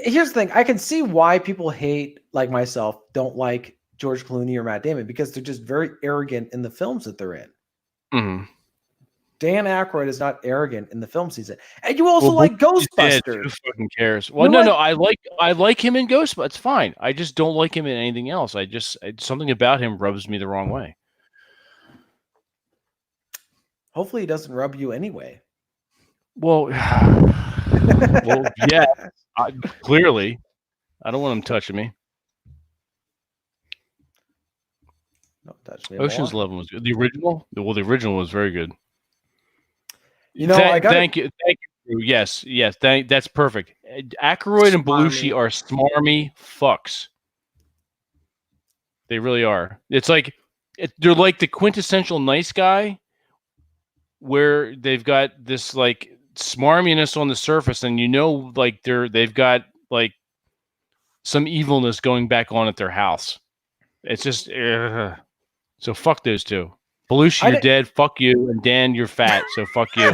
Here's the thing. I can see why people hate, like myself, don't like George Clooney or Matt Damon, because they're just very arrogant in the films that they're in. Mm-hmm. Dan Aykroyd is not arrogant in the films he's in. And you also like Ghostbusters. Who fucking cares? Well, no, I like him in Ghostbusters. It's fine. I just don't like him in anything else. Something about him rubs me the wrong way. Hopefully he doesn't rub you anyway. Well, yeah. Clearly, I don't want him touching me. Don't touch me. Ocean's 11 was good. The original was very good. Thank you. Yes. That's perfect. Aykroyd and Belushi are smarmy fucks. They really are. It's like they're like the quintessential nice guy, where they've got this like smarminess on the surface, and like they've got like some evilness going back on at their house. It's just so fuck those two. Belushi, you're dead. Fuck you. And Dan, you're fat. So fuck you.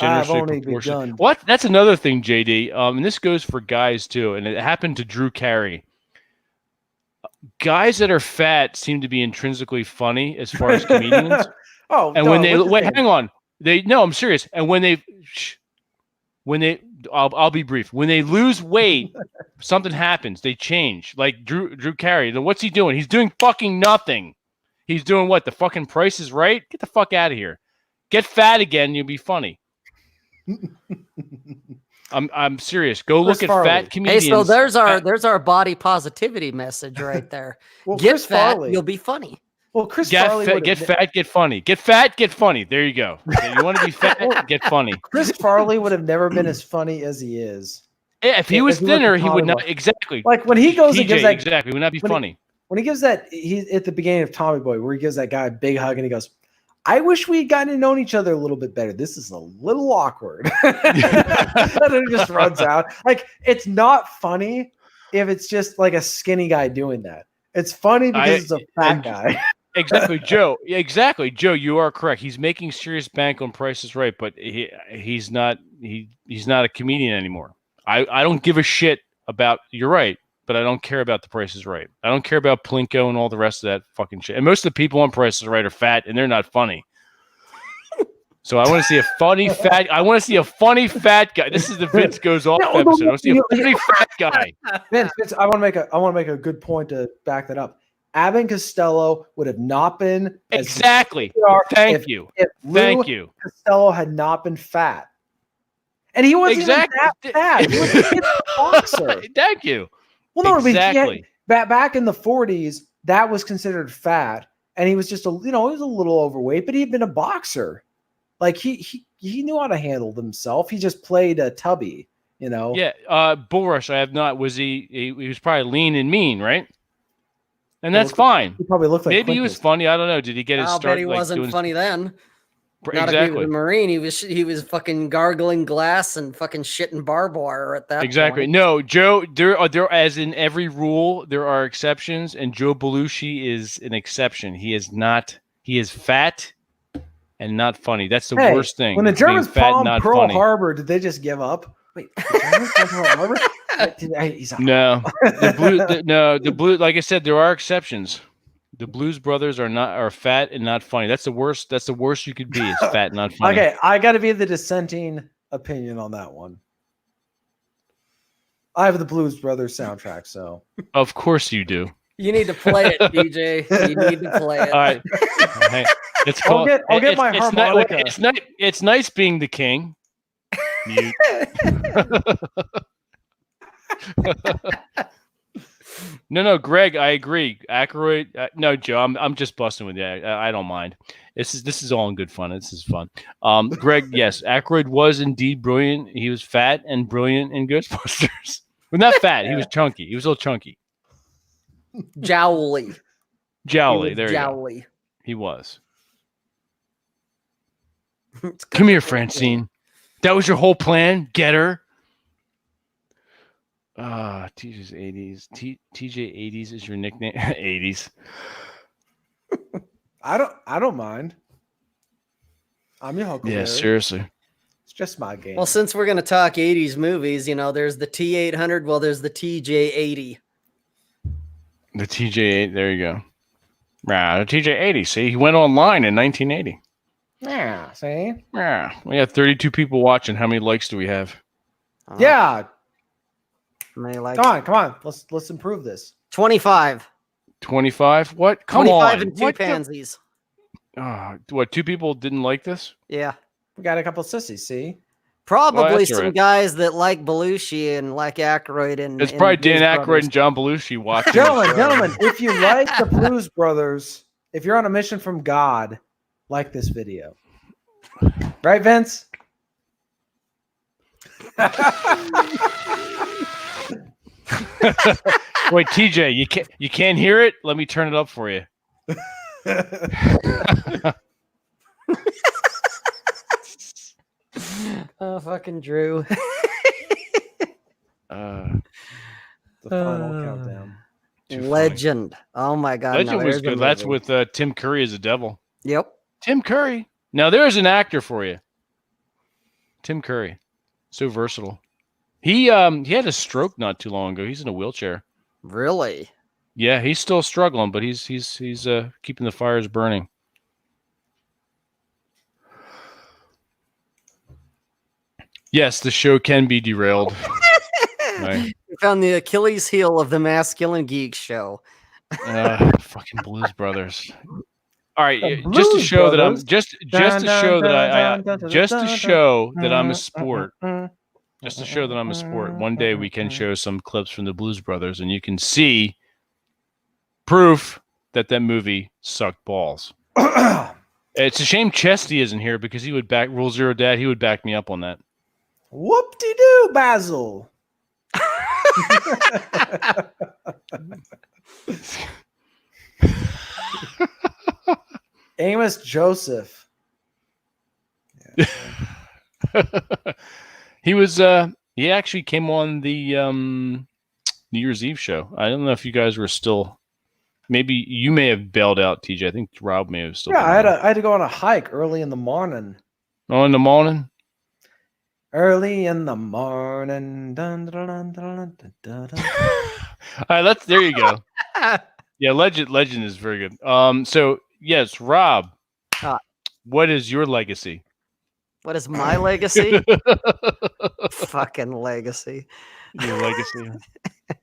I've only proportionate. begun. What? That's another thing, JD. And this goes for guys too, and it happened to Drew Carey. Guys that are fat seem to be intrinsically funny as far as comedians. And when they hang on, I'm serious. And when they, I'll be brief. When they lose weight, something happens. They change. Like Drew Carey. Then what's he doing? He's doing fucking nothing. He's doing what? The fucking Price is Right? Get the fuck out of here. Get fat again, you'll be funny. I'm serious. Go Chris look at Farley. fat comedians. Hey, so there's our body positivity message right there. Well, Get Chris fat, Farley. you'll be funny. Well, Chris Get Farley fat, would get have fat, get funny. Get fat, get funny. There you go. You want to be fat, get funny. Chris Farley would have never been as funny as he is. Yeah, if he was If he went to thinner, he would Tommy not. Boy. Exactly. Like when he goes and TJ, gives that exactly. Would not be funny. when he gives that he at the beginning of Tommy Boy where he gives that guy a big hug and he goes, "I wish we'd gotten to know each other a little bit better. This is a little awkward." And then he just runs out. Like it's not funny if it's just like a skinny guy doing that. It's funny because it's a fat guy. Exactly, Joe. Yeah, exactly, Joe. You are correct. He's making serious bank on Price is Right, but he's not a comedian anymore. I don't give a shit about. You're right, but I don't care about the Price is Right. I don't care about Plinko and all the rest of that fucking shit. And most of the people on Price is Right are fat, and they're not funny. So I want to see a funny fat. I want to see a funny fat guy. This is the Vince Goes Off episode. I want to see a funny fat guy. Vince, I want to make a good point to back that up. Abbott and Costello would have not been exactly. Thank you. If Thank you. Costello had not been fat, and he wasn't even that fat. He was a boxer. Thank you. Well, no, exactly. Back in the 40s, that was considered fat, and he was just he was a little overweight, but he'd been a boxer. Like he knew how to handle himself. He just played a tubby, Yeah. Bull Rush. I have not. Was he was probably lean and mean, right? And that's fine. He probably looked like maybe he was funny. I don't know. Did he get his start? I bet he wasn't funny then. Not if he was a Marine. He was fucking gargling glass and fucking shitting barbed wire at that. Exactly. Point. No, Joe. There, as in every rule, there are exceptions, and Joe Belushi is an exception. He is not. He is fat and not funny. That's the worst thing. When the Germans bombed Pearl funny. Harbor, did they just give up? Wait, the Germans bombed Pearl Harbor? No, the blue. Like I said, there are exceptions. The Blues Brothers are fat and not funny. That's the worst. That's the worst you could be. Is fat and not funny. Okay, I got to be the dissenting opinion on that one. I have the Blues Brothers soundtrack, so of course you do. You need to play it, DJ. You need to play it. All right, it's called. I'll get my harmonica. It's nice being the king. Mute. No, Greg, I agree. Aykroyd, no, Joe, I'm just busting with you. I don't mind. This is all in good fun. This is fun. Greg, yes, Aykroyd was indeed brilliant. He was fat and brilliant in Ghostbusters. Well, not fat. He was chunky. He was a little chunky. Jowly. There you go. He was. Come here, Francine. That was your whole plan? Get her? TJ's 80s. TJ 80s is your nickname. 80s. I don't mind. I'm your Huckleberry. Yeah, seriously. It's just my game. Well, since we're gonna talk 80s movies, there's the T800. Well, there's the TJ80. The TJ8. There you go. The TJ80. See, he went online in 1980. Yeah. See. Yeah. We have 32 people watching. How many likes do we have? Yeah. Come on. Let's improve this. 25. 25? What? Come 25 on. and two pansies. What? Two people didn't like this? Yeah. We got a couple sissies, see? Probably some guys that like Belushi and like Aykroyd and it's probably Dan Aykroyd and John Belushi watching. Gentlemen, if you like the Blues Brothers, if you're on a mission from God, like this video. Right, Vince? Wait, TJ, you can't hear it? Let me turn it up for you. Oh, fucking Drew. The final countdown. Legend. Oh my God. Legend was good. That's with Tim Curry as the devil. Yep. Tim Curry. Now there's an actor for you. Tim Curry, so versatile. He had a stroke not too long ago. He's in a wheelchair. Really? Yeah, he's still struggling, but he's keeping the fires burning. Yes, the show can be derailed. Right. We found the Achilles heel of the Masculine Geek show. Fucking Blues Brothers. All right, just to show that I'm just to show that I'm a sport. Just to show that I'm a sport. One day we can show some clips from the Blues Brothers, and you can see proof that movie sucked balls. It's a shame Chesty isn't here because he would back Rule Zero Dad. He would back me up on that. Whoop-de-doo, Basil. Amos Joseph. Yeah. He actually came on the New Year's Eve show. I don't know if you guys were still. Maybe you may have bailed out, TJ. I think Rob may have still. Yeah, I had to go on a hike early in the morning. Oh, in the morning. Early in the morning. Dun, dun, dun, dun, dun, dun, dun. All right, there you go. Yeah, Legend is very good. So yes, Rob, what is your legacy? What is my legacy? Fucking legacy. Your legacy.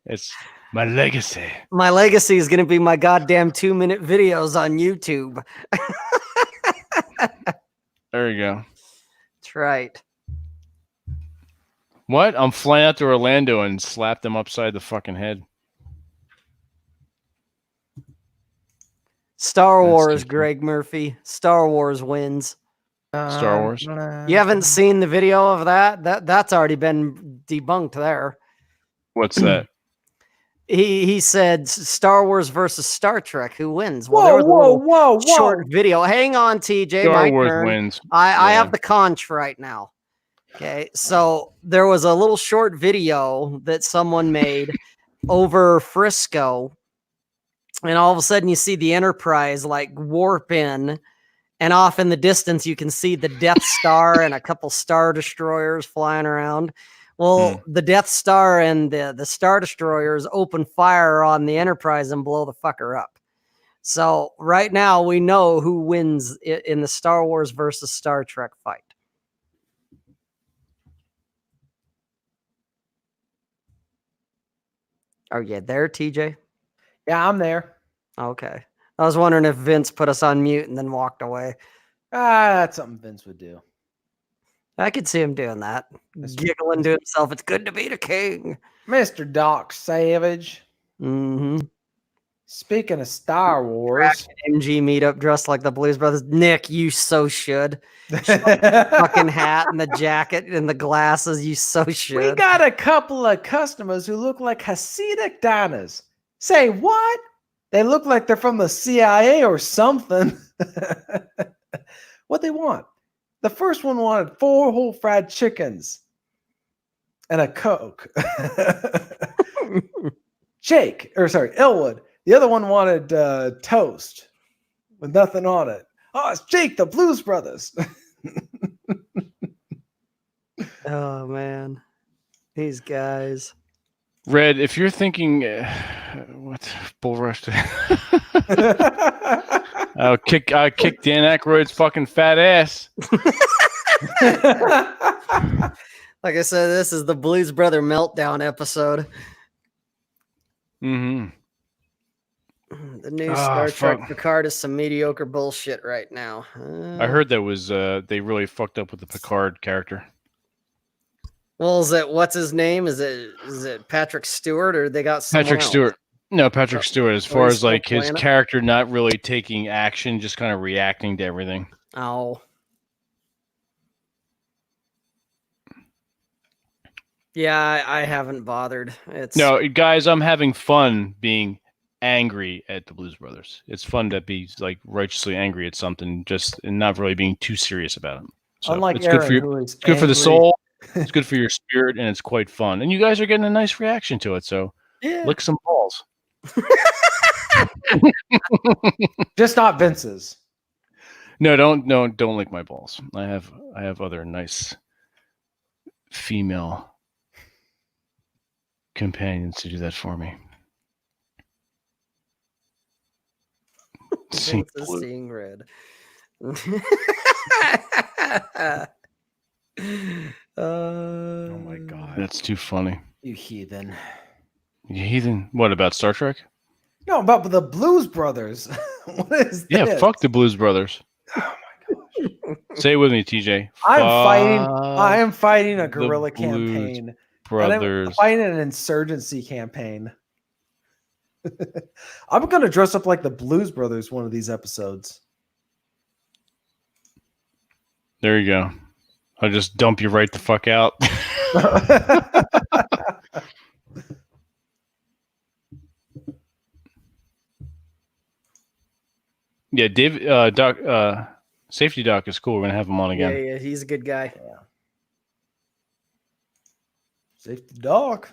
It's my legacy. My legacy is going to be my goddamn 2-minute videos on YouTube. There you go. That's right. What? I'm flying out to Orlando and slap them upside the fucking head. Star Wars, Greg Murphy. Star Wars wins. Star Wars. You haven't seen the video of that? That's already been debunked there. What's that? He said Star Wars versus Star Trek. Who wins? Well, there was a short video. Hang on, TJ. Star my Wars turn. wins. I have the conch right now. Okay, so there was a little short video that someone made over Frisco, and all of a sudden you see the Enterprise like warp in, and off in the distance you can see the Death Star and a couple Star Destroyers flying around. Well, the Death Star and the Star Destroyers open fire on the Enterprise and blow the fucker up. So right now we know who wins in the Star Wars versus Star Trek fight. Are you there, TJ? Yeah, I'm there. Okay. I was wondering if Vince put us on mute and then walked away. That's something Vince would do. I could see him doing that. Giggling to himself. It's good to be the king. Mr. Doc Savage. Mm-hmm. Speaking of Star Wars. MG meetup dressed like the Blues Brothers. Nick, you so should. Fucking hat and the jacket and the glasses. You so should. We got a couple of customers who look like Hasidic diners. Say what? They look like they're from the CIA or something. What they want? The first one wanted 4 whole fried chickens and a Coke. Elwood. The other one wanted toast with nothing on it. Oh, it's Jake, the Blues Brothers. Oh, man. These guys. Red, if you're thinking, what bull rush? I'll kick Dan Aykroyd's fucking fat ass. Like I said, this is the Blues Brother meltdown episode. Mm-hmm. The new Star Trek Picard is some mediocre bullshit right now. I heard that was they really fucked up with the Picard character. Well, is it what's his name? Is it Patrick Stewart or they got someone Patrick else? Stewart? No, Patrick Stewart. As far as like his Planet? character not really taking action, just kind of reacting to everything. Oh. Yeah, I haven't bothered. No, guys, I'm having fun being angry at the Blues Brothers. It's fun to be like righteously angry at something, just and not really being too serious about it. So Unlike it's Aaron, it's good for the soul. It's good for your spirit, and it's quite fun. And you guys are getting a nice reaction to it. So lick some balls. Just not Vince's. No, don't lick my balls. I have other nice female companions to do that for me. Vince is seeing red. Oh my god. That's too funny. You heathen. You heathen. What about Star Trek? No, about the Blues Brothers. What is Yeah, this? fuck the Blues Brothers. Oh my gosh. Say it with me, TJ. I am fighting a the guerrilla Blues campaign. Brothers. And I'm fighting an insurgency campaign. I'm gonna dress up like the Blues Brothers one of these episodes. There you go. I'll just dump you right the fuck out. Yeah, Dave, Doc, Safety Doc is cool. We're gonna have him on again. Yeah, he's a good guy. Yeah. Safety Doc.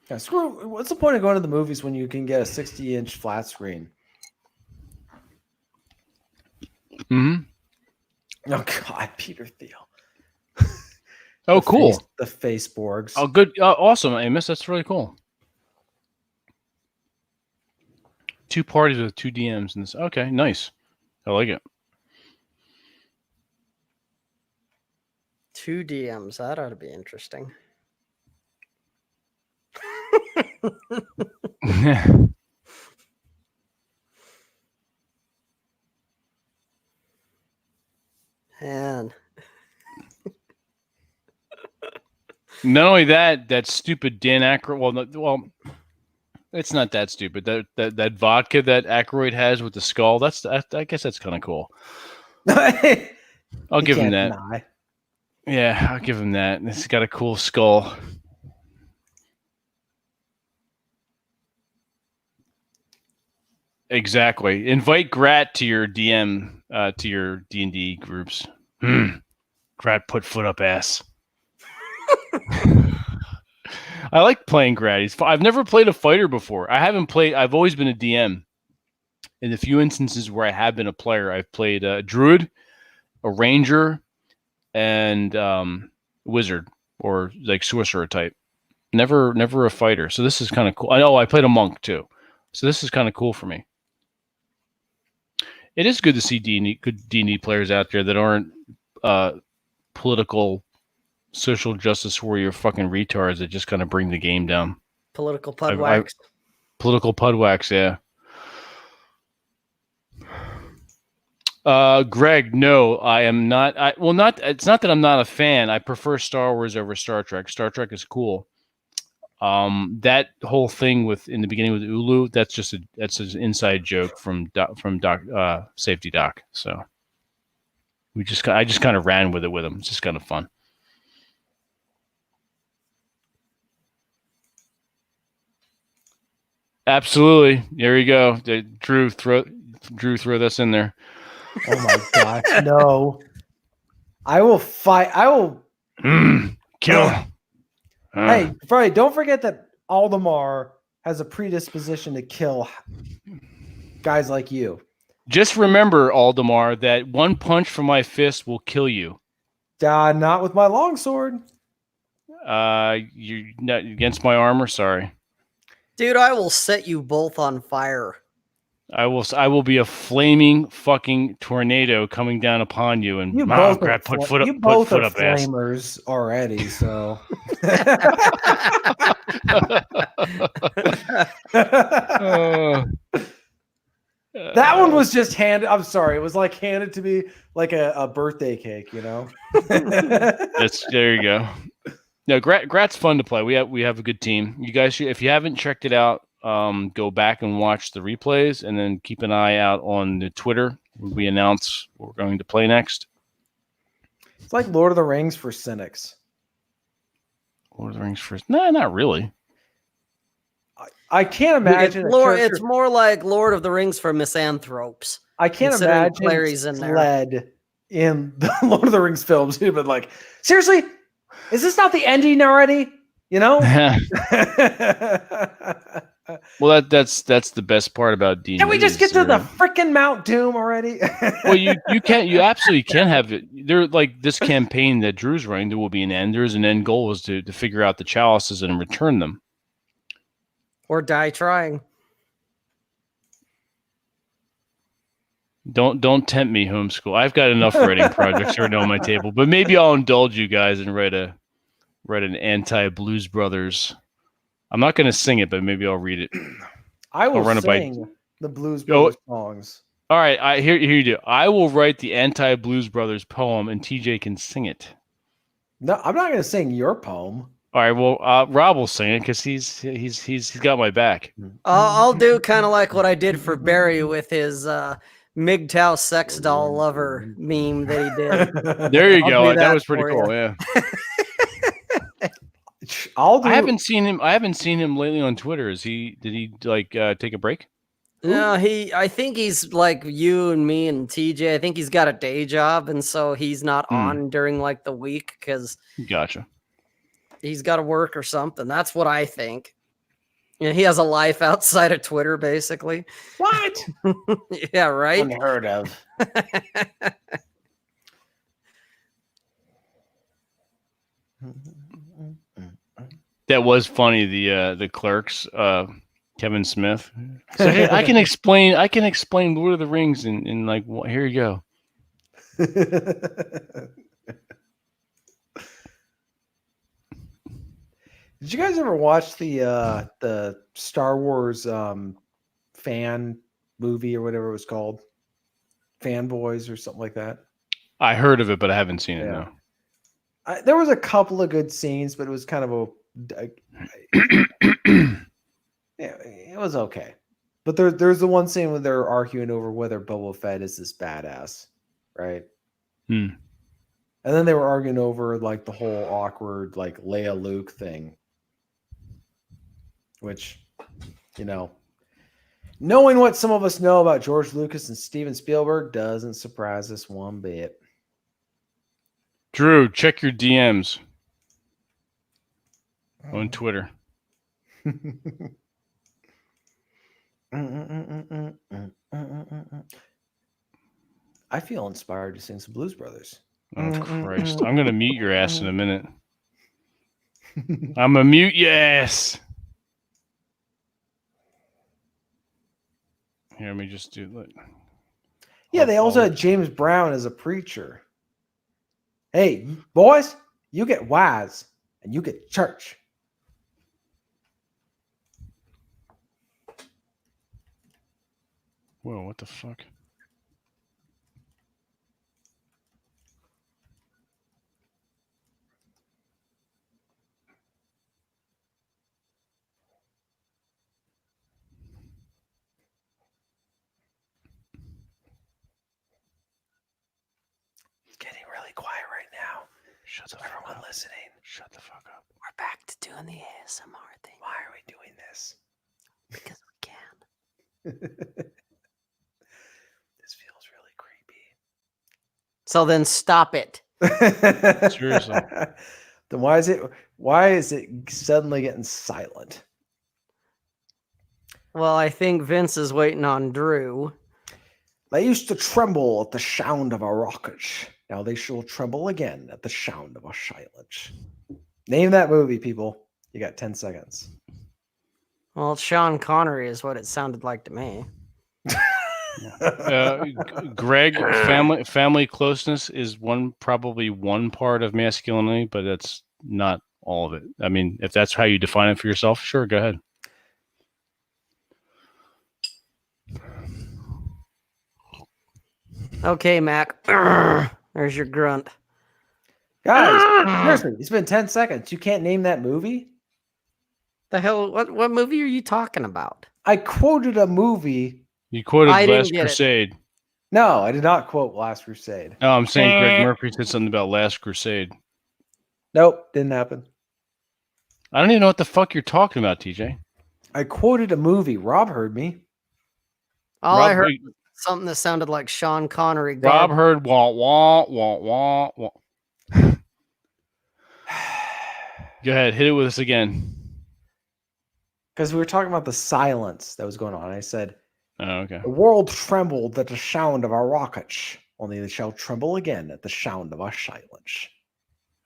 Yeah, screw. What's the point of going to the movies when you can get a 60-inch flat screen? Mm-hmm. Oh God, Peter Thiel. Oh, cool. The Faceborgs. Oh, good. Awesome, Amos. That's really cool. 2 parties with 2 DMs in this. Okay, nice. I like it. 2 DMs. That ought to be interesting. Man. Not only that stupid Dan Aykroyd. Well, it's not that stupid. That vodka that Aykroyd has with the skull. I guess that's kind of cool. I'll give him that. Deny. Yeah, I'll give him that. It's got a cool skull. Exactly. Invite Grat to your DM, to your D&D groups. Grat put foot up ass. I like playing Grat. I've never played a fighter before. I've always been a DM. In the few instances where I have been a player, I've played a druid, a ranger, and wizard or like sorcerer type. Never a fighter. So this is kind of cool. I know I played a monk too. So this is kind of cool for me. It is good to see good D&D players out there that aren't political, social justice warrior fucking retards that just kind of bring the game down. Political pudwax. Political pudwax, yeah. Greg, no, I am not. It's not that I'm not a fan. I prefer Star Wars over Star Trek. Star Trek is cool. That whole thing in the beginning with Ulu, that's an inside joke from Safety Doc. So I just kind of ran with him. It's just kind of fun. All There you go. Drew, throw this in there. Oh my gosh, no. I will fight. I will kill. Hey, Freddie, don't forget that Aldemar has a predisposition to kill guys like you. Just remember, Aldemar, that one punch from my fist will kill you. Not with my longsword. You're not against my armor. Sorry, dude. I will set you both on fire. I will be a flaming fucking tornado coming down upon you, and both put foot up flamers ass already. So that one was just handed. I'm sorry, it was like handed to me like a birthday cake, you know. There you go. No, Grat's fun to play. We have a good team. You guys should, if you haven't checked it out, go back and watch the replays, and then keep an eye out on the Twitter when we announce what we're going to play next. It's like Lord of the Rings for cynics. Lord of the Rings for not really. I can't imagine. It's more like Lord of the Rings for misanthropes. I can't imagine Clary's in there. Led in the Lord of the Rings films. He'd been like, seriously, is this not the ending already? You know? Well, that's the best part about D&D. Can we just get to the freaking Mount Doom already? Well, you absolutely can have it. There, like this campaign that Drew's running, there will be an end. There's an end goal is to figure out the chalices and return them. Or die trying. Don't tempt me, homeschool. I've got enough writing projects right now on my table, but maybe I'll indulge you guys and write an anti-Blues Brothers. I'm not going to sing it, but maybe I'll read it. I will sing the Blues Brothers songs. All right, here you do. I will write the anti-Blues Brothers poem, and TJ can sing it. No, I'm not going to sing your poem. All right, well, Rob will sing it because he's got my back. I'll do kind of like what I did for Barry with his MGTOW sex doll lover meme that he did. There you go. That was pretty cool. Yeah. I haven't seen him lately on Twitter. Did he take a break? No, I think he's like you and me and TJ. I think he's got a day job, and so he's not on during like the week because gotcha. He's got to work or something. That's what I think. And he has a life outside of Twitter, basically. What? Yeah, right. Unheard of. That was funny. The Clerks, Kevin Smith. So, hey, I can explain Lord of the Rings in like here you go. Did you guys ever watch the Star Wars fan movie or whatever it was called? Fanboys or something like that? I heard of it, but I haven't seen it. No. There was a couple of good scenes, but it was kind of it was okay. But there's the one scene where they're arguing over whether Boba Fett is this badass, right? And then they were arguing over like the whole awkward like Leia Luke thing, which, knowing what some of us know about George Lucas and Steven Spielberg doesn't surprise us one bit. Drew, check your DMs on Twitter. I feel inspired to sing some Blues Brothers. Oh, Christ. I'm going to mute your ass in a minute. I'm going to mute your ass. Here, let me just do it. Yeah, they also had James Brown as a preacher. Hey, boys, you get wise and you get church. Whoa, what the fuck? It's getting really quiet right now. Shut the fuck up. Listening. Shut the fuck up. We're back to doing the ASMR thing. Why are we doing this? Because we can. This feels really creepy. So then stop it. Seriously. Then why is it suddenly getting silent? Well, I think Vince is waiting on Drew. They used to tremble at the sound of a rocket. Now they shall tremble again at the sound of a silence. Name that movie, people. You got 10 seconds. Well, Sean Connery is what it sounded like to me. Greg, family closeness is probably one part of masculinity, but that's not all of it. I mean, if that's how you define it for yourself, sure, go ahead. Okay, Mac. There's your grunt. Guys, seriously, it's been 10 seconds. You can't name that movie? The hell? What movie are you talking about? I quoted a movie. You quoted Last Crusade. No, I did not quote Last Crusade. No, I'm saying Greg Murphy said something about Last Crusade. Nope, didn't happen. I don't even know what the fuck you're talking about, TJ. I quoted a movie. Rob heard me. I heard something that sounded like Sean Connery. Rob heard wah wah wah wah wah. Go ahead, hit it with us again. because we were talking about the silence that was going on. I said, Oh, okay. the world trembled at the sound of our rockets, only they shall tremble again at the sound of our silence.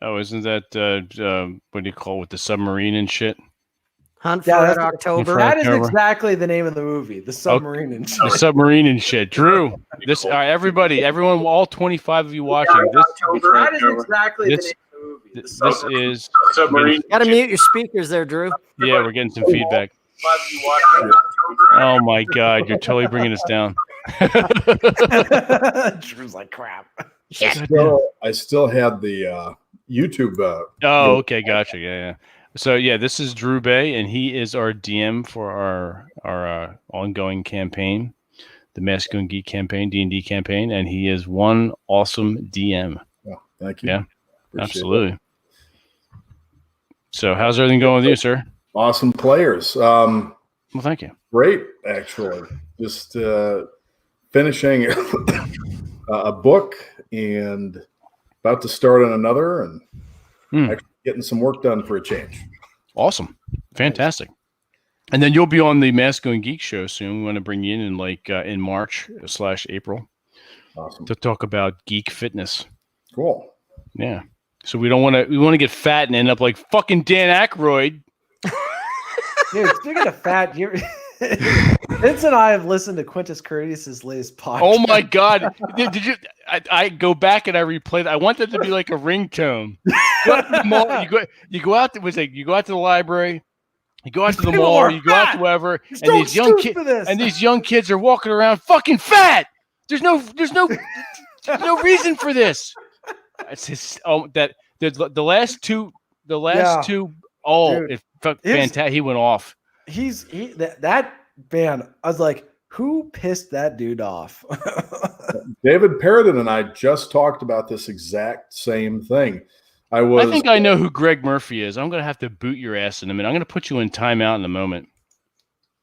Oh, isn't that what do you call it, with the submarine and shit? Hunt for Yeah, Red that's- October. That is October. exactly the name of the movie, The Submarine and The Shit. submarine and shit. Drew, this everyone, all 25 of you watching this. That is exactly the This- name of the movie. The This is Submarine. Got to mute your speakers there, Drew. yeah. We're getting some feedback. Oh my god, you're totally bringing us down. Drew's like crap. I still had the YouTube. Oh, okay, gotcha. Yeah. So yeah, this is Drew Bay, and he is our DM for our ongoing campaign, the Masculine Geek campaign, D&D campaign, and he is one awesome DM. Oh, thank you. Yeah, Appreciate absolutely. it. So how's everything going with you, sir? Awesome players. Well, thank you. Great, actually. Just finishing a book and about to start on another, and actually getting some work done for a change. Awesome, fantastic. And then you'll be on the Masculine Geek show soon. We want to bring you in in March/April. Awesome. To talk about geek fitness. Cool. Yeah. So we want to get fat and end up like fucking Dan Aykroyd. Dude, speaking of fat, Vince and I have listened to Quintus Curtius's latest podcast. Oh my god! Did you? I go back and I replay that. I want that to be like a ringtone. You go out to the mall. You go out to the library. You go out to the People mall. are You go out fat. to wherever, He's and no these young excuse for this. and these young kids are walking around fucking fat. There's no reason for this. It's his, the last two. Oh, Dude, it fantastic. He went off. That man. I was like, who pissed that dude off? David Paradin and I just talked about this exact same thing. I think I know who Greg Murphy is. I'm going to have to boot your ass in a minute. I'm going to put you in timeout in a moment.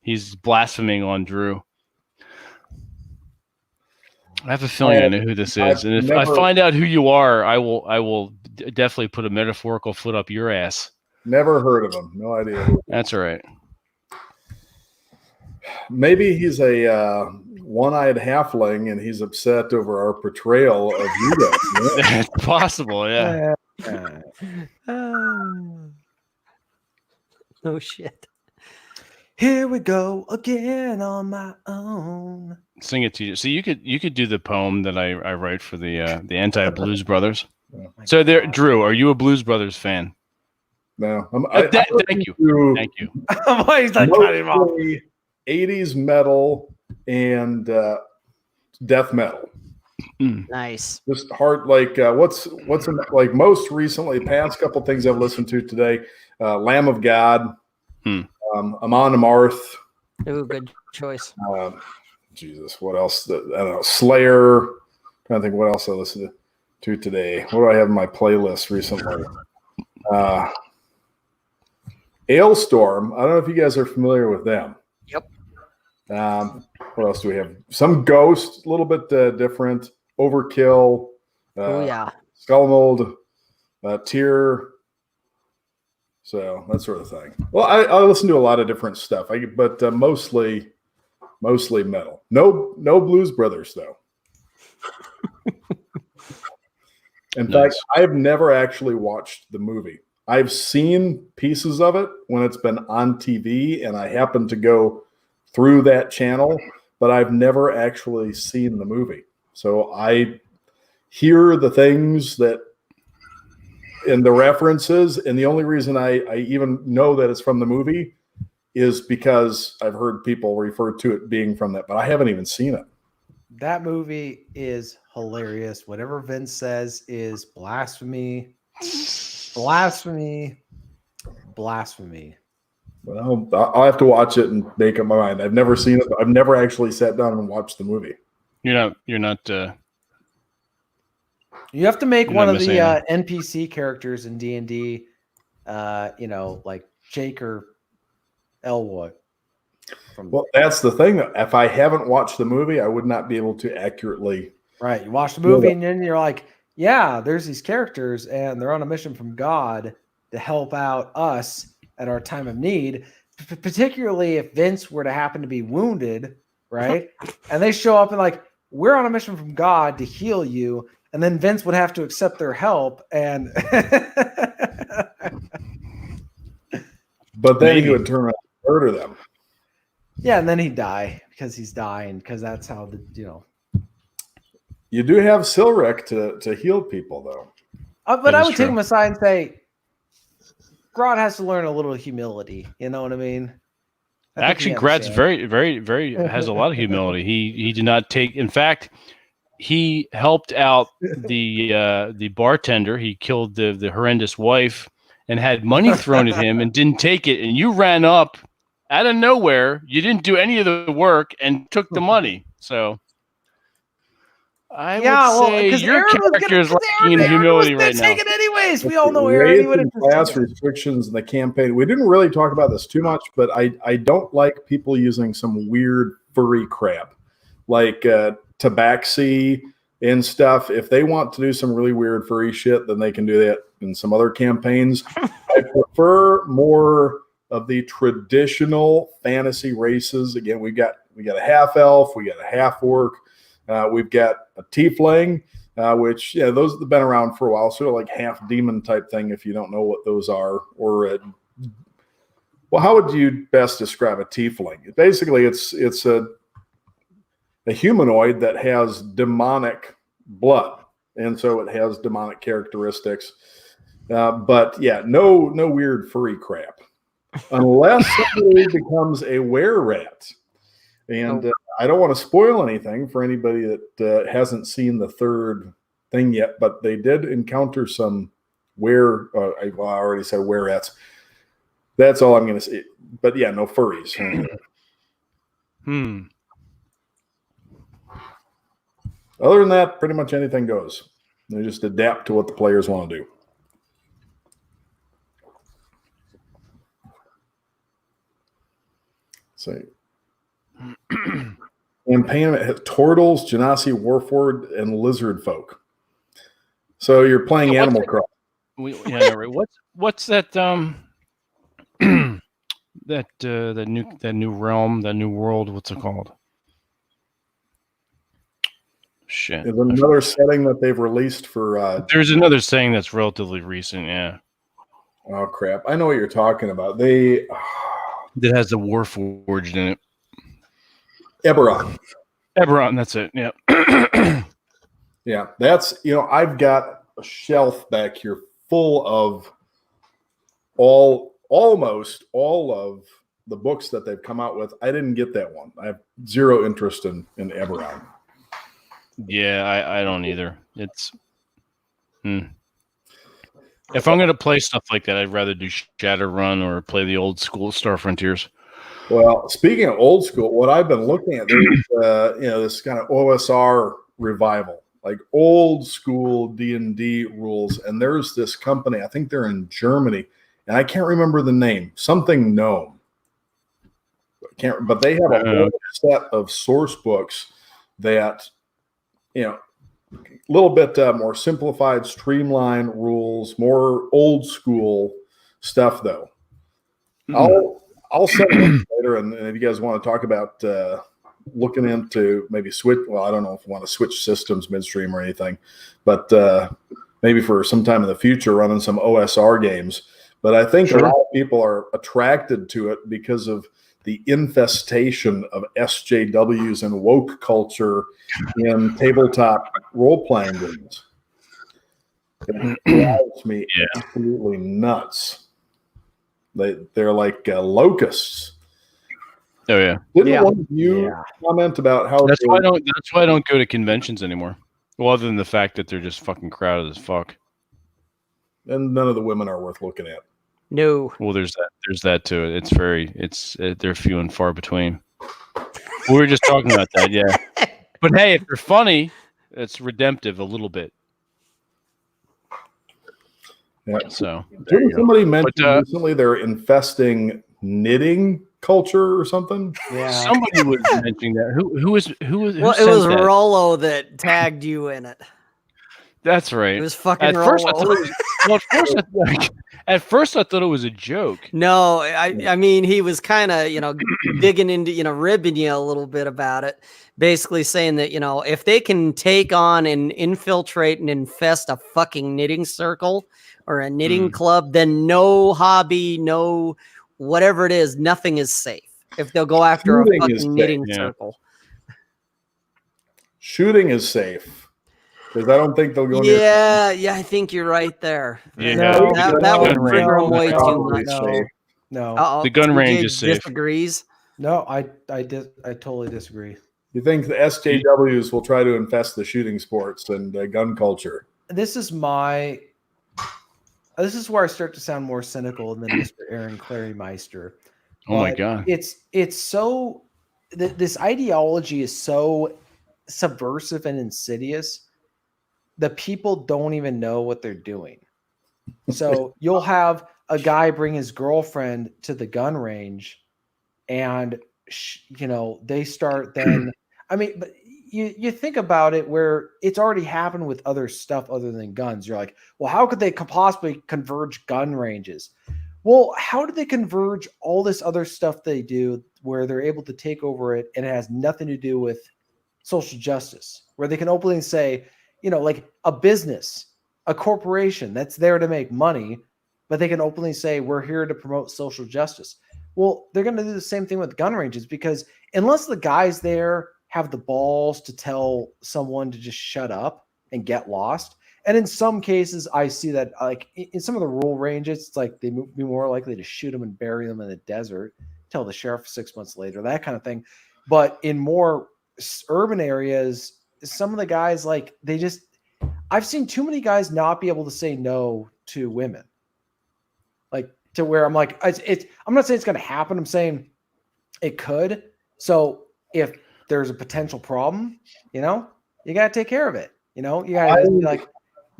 He's blaspheming on Drew. I have a feeling I know who this is, and if I find out who you are, I will definitely put a metaphorical foot up your ass. Never heard of him. No idea. That's all right. Maybe he's a one-eyed halfling, and he's upset over our portrayal of you guys. It's possible, yeah. Oh shit. Here we go again on my own. Sing it to you. So you could do the poem that I write for the anti-Blues Brothers. So there, Drew, are you a Blues Brothers fan? No. Thank you. Thank you. Why he's not cutting him off? 80s metal and death metal. Nice. Just hard, like what's in, like most recently, past couple things I've listened to today, Lamb of God, Amon Amarth. Ooh, good choice. Jesus, what else? I don't know, Slayer. I'm trying to think what else I listened to today. What do I have in my playlist recently? Ailstorm. I don't know if you guys are familiar with them. Yep. What else do we have? Some Ghost, a little bit different. Overkill. Oh yeah. Skullmold. Tear. So that sort of thing. Well, I listen to a lot of different stuff. But mostly metal. No Blues Brothers though. In fact, I've never actually watched the movie. I've seen pieces of it when it's been on TV, and I happen to go through that channel, but I've never actually seen the movie. So I hear the things that and the references, and the only reason I even know that it's from the movie is because I've heard people refer to it being from that, but I haven't even seen it. That movie is hilarious. Whatever Vince says is blasphemy. Blasphemy. Blasphemy. Well, I'll have to watch it and make up my mind. I've never seen it. I've never actually sat down and watched the movie. You're not. You have to make You're one not of the missing NPC characters in D&D, like Jake or Elwood. Well, that's the thing. If I haven't watched the movie, I would not be able to accurately. Right. You watch the movie and then you're like, yeah, there's these characters and they're on a mission from God to help out us at our time of need. particularly if Vince were to happen to be wounded, right? And they show up and like, we're on a mission from God to heal you, and then Vince would have to accept their help, and but then Maybe. he would turn around and murder them. yeah, and then he'd die because he's dying, because that's how the You do have Silric to heal people, though. but That I is would take true. him aside and say, Grodd has to learn a little humility. You know what I mean? I think Actually, he Grad's understands. very has a lot of humility. He did not take. In fact, he helped out the bartender. He killed the horrendous wife and had money thrown at him and didn't take it. And you ran up out of nowhere. You didn't do any of the work and took the money. So I would say 'cause your Aaron was character is gonna- lacking in Aaron humility was right gonna now. take it anyways. We all know Aaron. He Race would and have class taken it. restrictions in the campaign. We didn't really talk about this too much, but I don't like people using some weird furry crap like tabaxi and stuff. If they want to do some really weird furry shit, then they can do that in some other campaigns. I prefer more of the traditional fantasy races. Again, we got a half elf, we got a half orc, we've got a tiefling, which those have been around for a while, sort of like half demon type thing. If you don't know what those are, or well, how would you best describe a tiefling? Basically, it's a humanoid that has demonic blood, and so it has demonic characteristics. But yeah, no weird furry crap, unless somebody becomes a were-rat. And I don't want to spoil anything for anybody that hasn't seen the third thing yet, but they did encounter some I already said were-rats. That's all I'm going to say. But yeah, no furries. Other than that, pretty much anything goes. They just adapt to what the players want to do. So, campaign has turtles, Genasi, Warford, and lizard folk. So you're playing Animal Crossing. What's that? that new realm, that new world. What's it called? Shit. There's another setting that they've released for. There's another saying that's relatively recent. Yeah. Oh crap! I know what you're talking about. That has the Warforged in it. Eberron. That's it. Yeah. Yeah, that's I've got a shelf back here full of almost all of the books that they've come out with. I didn't get that one. I have zero interest in Eberron. Yeah, I don't either. It's if I'm going to play stuff like that, I'd rather do Shadowrun or play the old school Star Frontiers. Well, speaking of old school, what I've been looking at, there's this kind of OSR revival, like old school D&D rules. And there's this company, I think they're in Germany, and I can't remember the name, something Gnome. But they have a whole set of source books that, a little bit more simplified, streamlined rules, more old school stuff, though. I'll send it later, and if you guys want to talk about looking into maybe switch, well, I don't know if you want to switch systems midstream or anything, but maybe for some time in the future running some OSR games. But I think a lot of people are attracted to it because of the infestation of SJWs and woke culture in tabletop role-playing games. It drives me absolutely nuts. They're like locusts. Oh yeah. Didn't one of you comment about how that's why I don't go to conventions anymore. Well, other than the fact that they're just fucking crowded as fuck. And none of the women are worth looking at. No. Well, there's that too. They're few and far between. We were just talking about that, yeah. But hey, if they're funny, it's redemptive a little bit. Yeah. So didn't somebody mention recently they're infesting knitting culture or something? Yeah. Somebody was mentioning that. Who Well, it was Rollo that tagged you in it. That's right. It was fucking At first, I thought Rollo. it was. Well, at first, I thought it was a joke. No, I mean, he was kind of, digging into, ribbing you a little bit about it, basically saying that, if they can take on and infiltrate and infest a fucking knitting circle or a knitting club, then no hobby, no whatever it is, nothing is safe if they'll go after Shooting a is fucking knitting safe. Yeah. circle. Shooting is safe because I don't think they'll go near. Yeah, I think you're right there. Yeah. No, that would gun trigger range. them way too Probably much. safe. No, Uh-oh, The gun range TJ is safe. disagrees. no, I totally disagree. You think the SJWs will try to infest the shooting sports and gun culture? This is where I start to sound more cynical than Mr. Aaron Claremeister. Oh my But God. It's so this ideology is so subversive and insidious that people don't even know what they're doing. So you'll have a guy bring his girlfriend to the gun range, and they start then. I mean, but you think about it, where it's already happened with other stuff other than guns. You're like, well, how could they possibly converge gun ranges? Well, how do they converge all this other stuff they do where they're able to take over it and it has nothing to do with social justice, where they can openly say, like a business, a corporation that's there to make money, but they can openly say, we're here to promote social justice. Well, they're going to do the same thing with gun ranges, because unless the guys there have the balls to tell someone to just shut up and get lost. And in some cases, I see that, like in some of the rural ranges, it's like they be more likely to shoot them and bury them in the desert, tell the sheriff 6 months later, that kind of thing. But in more urban areas, some of the guys, like I've seen too many guys not be able to say no to women. Like to where I'm like, I'm not saying it's going to happen. I'm saying it could. So if there's a potential problem, you got to take care of it. You got to be like,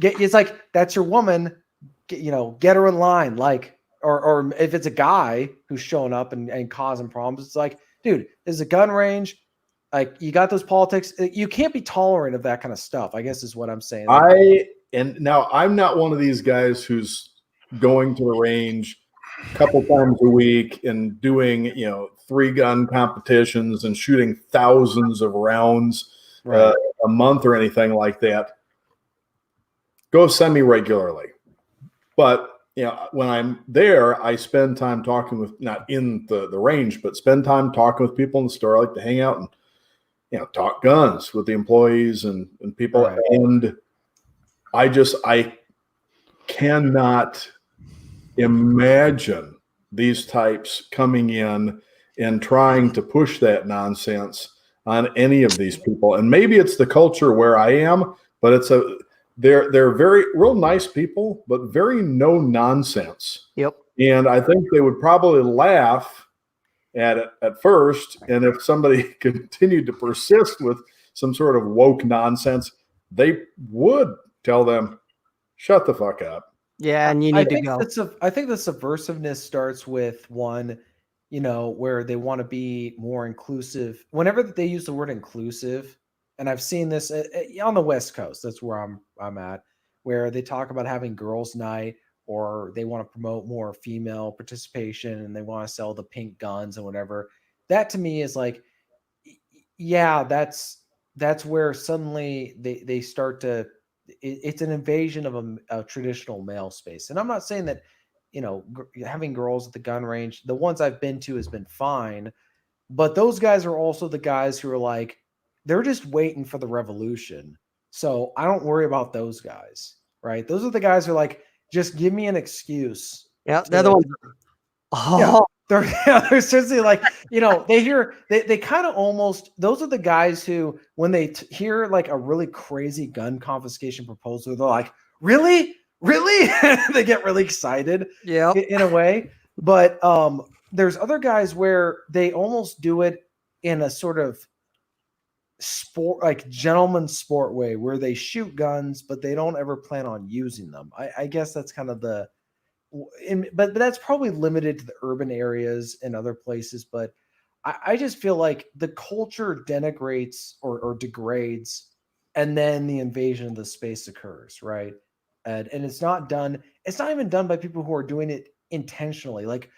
it's like, that's your woman, get her in line. Like, or if it's a guy who's showing up and causing problems, it's like, dude, there's a gun range. Like, you got those politics. You can't be tolerant of that kind of stuff, I guess is what I'm saying. And now I'm not one of these guys who's going to the range a couple times a week and doing, 3-gun competitions and shooting thousands of rounds a month or anything like that. Go semi-regularly. But, when I'm there, I spend time talking with, not in the range, but spend time talking with people in the store. I like to hang out and, talk guns with the employees and people. Right. And I cannot imagine these types coming in and trying to push that nonsense on any of these people. And maybe it's the culture where I am, but they're very real nice people, but very no nonsense. Yep. And I think they would probably laugh at it at first. And if somebody continued to persist with some sort of woke nonsense, they would tell them, shut the fuck up. Yeah, and you need to go. I think the subversiveness starts with one, where they want to be more inclusive. Whenever they use the word inclusive, and I've seen this on the West Coast, that's where I'm at, where they talk about having girls' night, or they want to promote more female participation and they want to sell the pink guns and whatever. That to me is like, yeah, that's where suddenly they start to, it's an invasion of a traditional male space. And I'm not saying that, having girls at the gun range, the ones I've been to has been fine, but those guys are also the guys who are like, they're just waiting for the revolution. So I don't worry about those guys, right? Those are the guys who are like, just give me an excuse. Yeah, they're the ones. Yeah, they're seriously like, they kind of almost, those are the guys who, when they hear like a really crazy gun confiscation proposal, they're like, really? They get really excited. Yeah, in a way. But there's other guys where they almost do it in a sort of sport, like gentleman sport way, where they shoot guns, but they don't ever plan on using them. I guess that's kind of but that's probably limited to the urban areas and other places. But I just feel like the culture denigrates or degrades and then the invasion of the space occurs, right? And it's not done. It's not even done by people who are doing it intentionally. Like,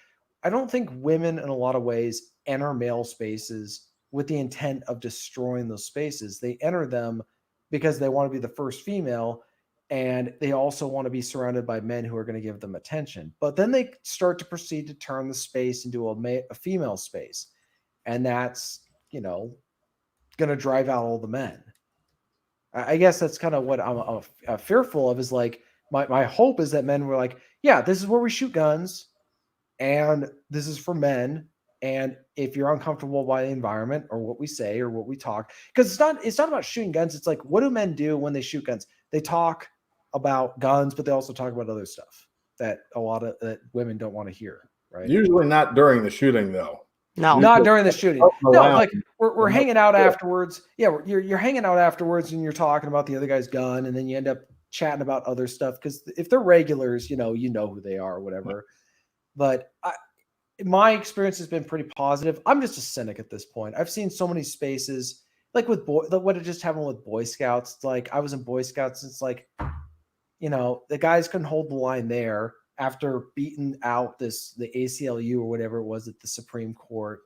I don't think women in a lot of ways enter male spaces with the intent of destroying those spaces. They enter them because they want to be the first female, and they also want to be surrounded by men who are going to give them attention. But then they start to proceed to turn the space into a female space, and that's, going to drive out all the men. I guess that's kind of what I'm fearful of, is like my hope is that men were like, yeah, this is where we shoot guns, and this is for men. And if you're uncomfortable by the environment or what we say or what we talk, because it's not about shooting guns. It's like, what do men do when they shoot guns? They talk about guns, but they also talk about other stuff that that women don't want to hear. Right? Usually not during the shooting, though. No, not during the shooting. No, like we're hanging out Yeah. afterwards. Yeah, you're hanging out afterwards, and you're talking about the other guy's gun, and then you end up chatting about other stuff. Because if they're regulars, you know who they are or whatever. But my experience has been pretty positive. I'm just a cynic at this point. I've seen so many spaces, like with what had just happened with Boy Scouts. It's like I was in Boy Scouts. It's like, the guys couldn't hold the line there after beating out the ACLU or whatever it was at the Supreme Court.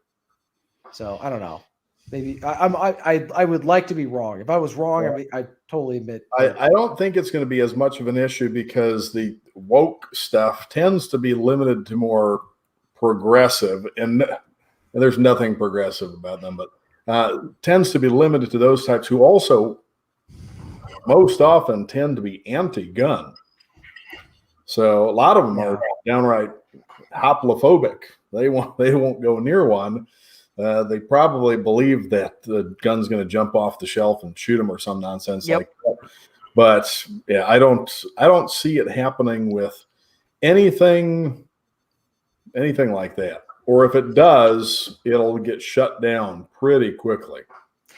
So I don't know. Maybe I would like to be wrong. If I was wrong, I totally admit. I don't think it's going to be as much of an issue because the woke stuff tends to be limited to more progressive, and there's nothing progressive about them, but tends to be limited to those types who also most often tend to be anti-gun. So a lot of them are downright hoplophobic. They won't go near one. They probably believe that the gun's going to jump off the shelf and shoot them or some nonsense like that. But yeah, I don't see it happening with anything like that. Or if it does, it'll get shut down pretty quickly.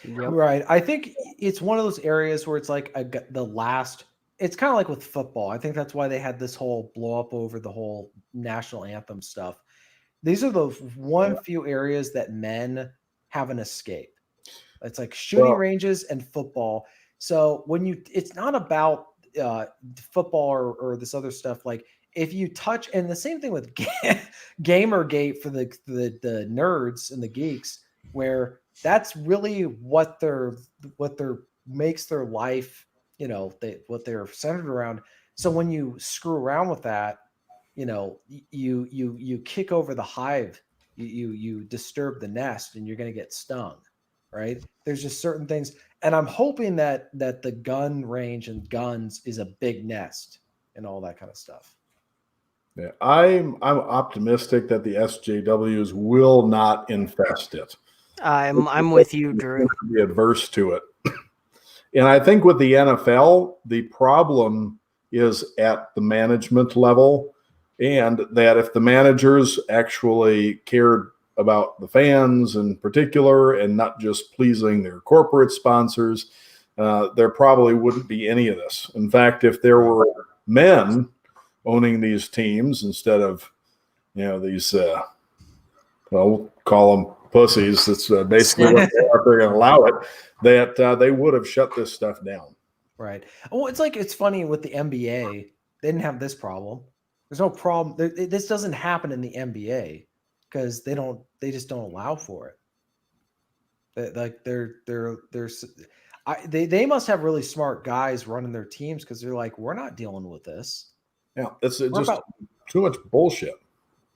Yep. Right. I think it's one of those areas where it's like it's kind of like with football. I think that's why they had this whole blow up over the whole national anthem stuff. These are the few areas that men have an escape. It's like shooting ranges and football. So it's not about football or this other stuff. Like if you touch, and the same thing with Gamergate for the nerds and the geeks, where that's really what makes their life, what they're centered around. So when you screw around with that, you kick over the hive, you disturb the nest, and you're going to get stung, right? There's just certain things, and I'm hoping that the gun range and guns is a big nest and all that kind of stuff. Yeah, I'm optimistic that the SJWs will not infest it. I'm with you, Drew. Be adverse to it, and I think with the NFL, the problem is at the management level, and that if the managers actually cared about the fans in particular and not just pleasing their corporate sponsors, there probably wouldn't be any of this. In fact, if there were men owning these teams instead of these we'll call them pussies, that's basically what they are, they're going to allow it, that they would have shut this stuff down. Right. Well, it's funny with the NBA, they didn't have this problem. There's no problem. This doesn't happen in the NBA because they just don't allow for it. They must have really smart guys running their teams, because they're like, we're not dealing with this. Yeah, it's just too much bullshit.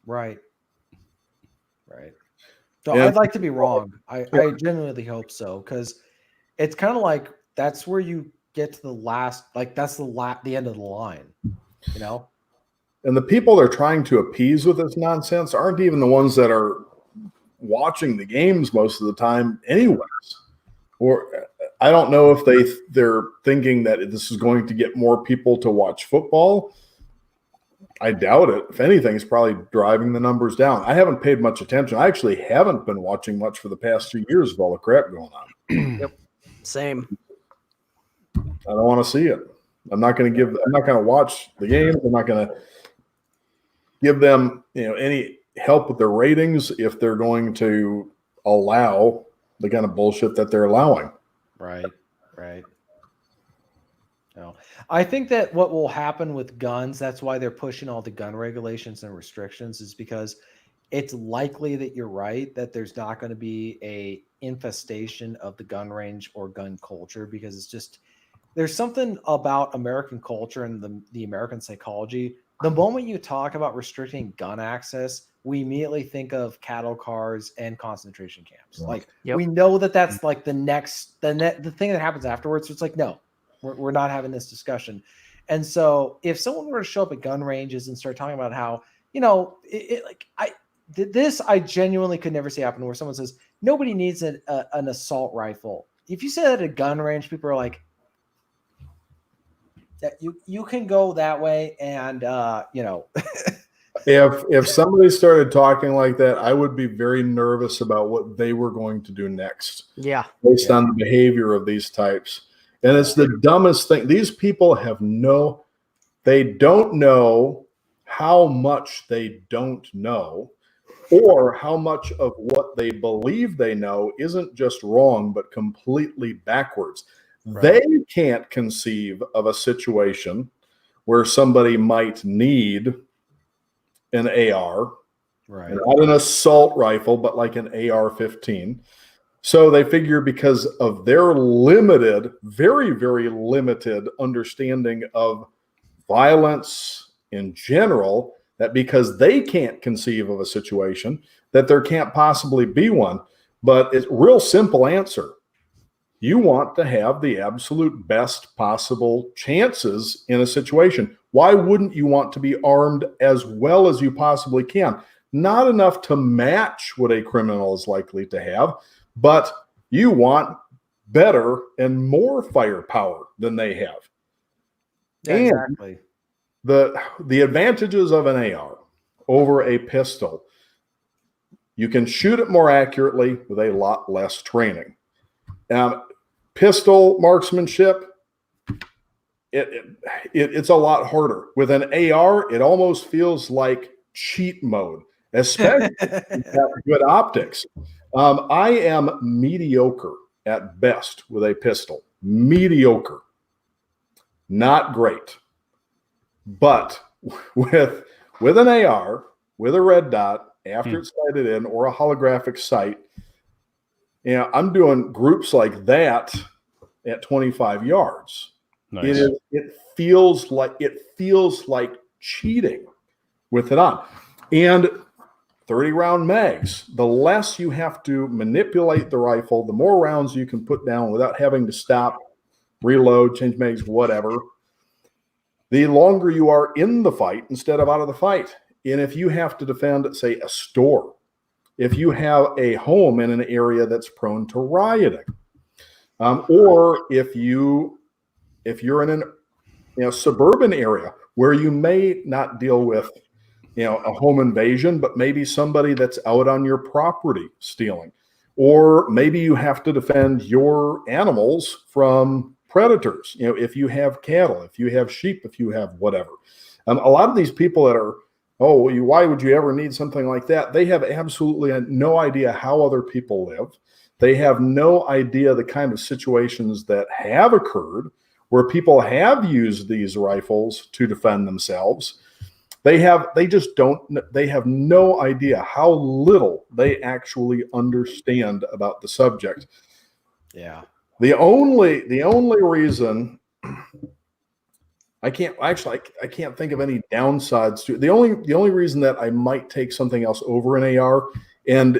Right. So I'd like to be wrong. I genuinely hope so, because it's kind of like that's where you get to the last, like that's the end of the line, And the people they're trying to appease with this nonsense aren't even the ones that are watching the games most of the time anyways. Or I don't know if they're thinking that this is going to get more people to watch football. I doubt it. If anything, it's probably driving the numbers down. I haven't paid much attention. I actually haven't been watching much for the past 2 years of all the crap going on. Yep. Same. I don't want to see it. I'm not going to watch the games. I'm not going to give them, any help with their ratings if they're going to allow the kind of bullshit that they're allowing. Right. No. I think that what will happen with guns, that's why they're pushing all the gun regulations and restrictions, is because it's likely that you're right, that there's not going to be a infestation of the gun range or gun culture, because it's just, there's something about American culture and the American psychology. The moment you talk about restricting gun access, we immediately think of cattle cars and concentration camps. Like we know that that's like the thing that happens afterwards. So it's like, no, we're not having this discussion. And so if someone were to show up at gun ranges and start talking about how, I genuinely could never see happen where someone says nobody needs an assault rifle. If you say that at a gun range, people are like, that you can go that way, and if somebody started talking like that, I would be very nervous about what they were going to do next. Yeah. Based on the behavior of these types. And it's the dumbest thing. These people they don't know how much they don't know, or how much of what they believe they know isn't just wrong, but completely backwards. Right. They can't conceive of a situation where somebody might need an AR, right? Not an assault rifle, but like an AR-15. So they figure because of their limited, very, very limited understanding of violence in general, that because they can't conceive of a situation, that there can't possibly be one. But it's a real simple answer. You want to have the absolute best possible chances in a situation. Why wouldn't you want to be armed as well as you possibly can? Not enough to match what a criminal is likely to have, but you want better and more firepower than they have. Yeah, and exactly. The advantages of an AR over a pistol: you can shoot it more accurately with a lot less training. Pistol marksmanship, it's a lot harder. With an AR, it almost feels like cheat mode, especially if you have good optics. I am mediocre at best with a pistol. Mediocre. Not great. But with an AR, with a red dot, after it's sighted in, or a holographic sight, I'm doing groups like that at 25 yards. Nice. It feels like cheating with it on. And 30-round mags. The less you have to manipulate the rifle, the more rounds you can put down without having to stop, reload, change mags, whatever. The longer you are in the fight instead of out of the fight. And if you have to defend, say, a store, if you have a home in an area that's prone to rioting, or if you're in a suburban area where you may not deal with a home invasion, but maybe somebody that's out on your property stealing, or maybe you have to defend your animals from predators. If you have cattle, if you have sheep, if you have whatever. A lot of these people that are, why would you ever need something like that? They have absolutely no idea how other people live. They have no idea the kind of situations that have occurred where people have used these rifles to defend themselves. They have no idea how little they actually understand about the subject. Yeah. The only reason I can't think of any downsides to it. The only reason that I might take something else over an AR, and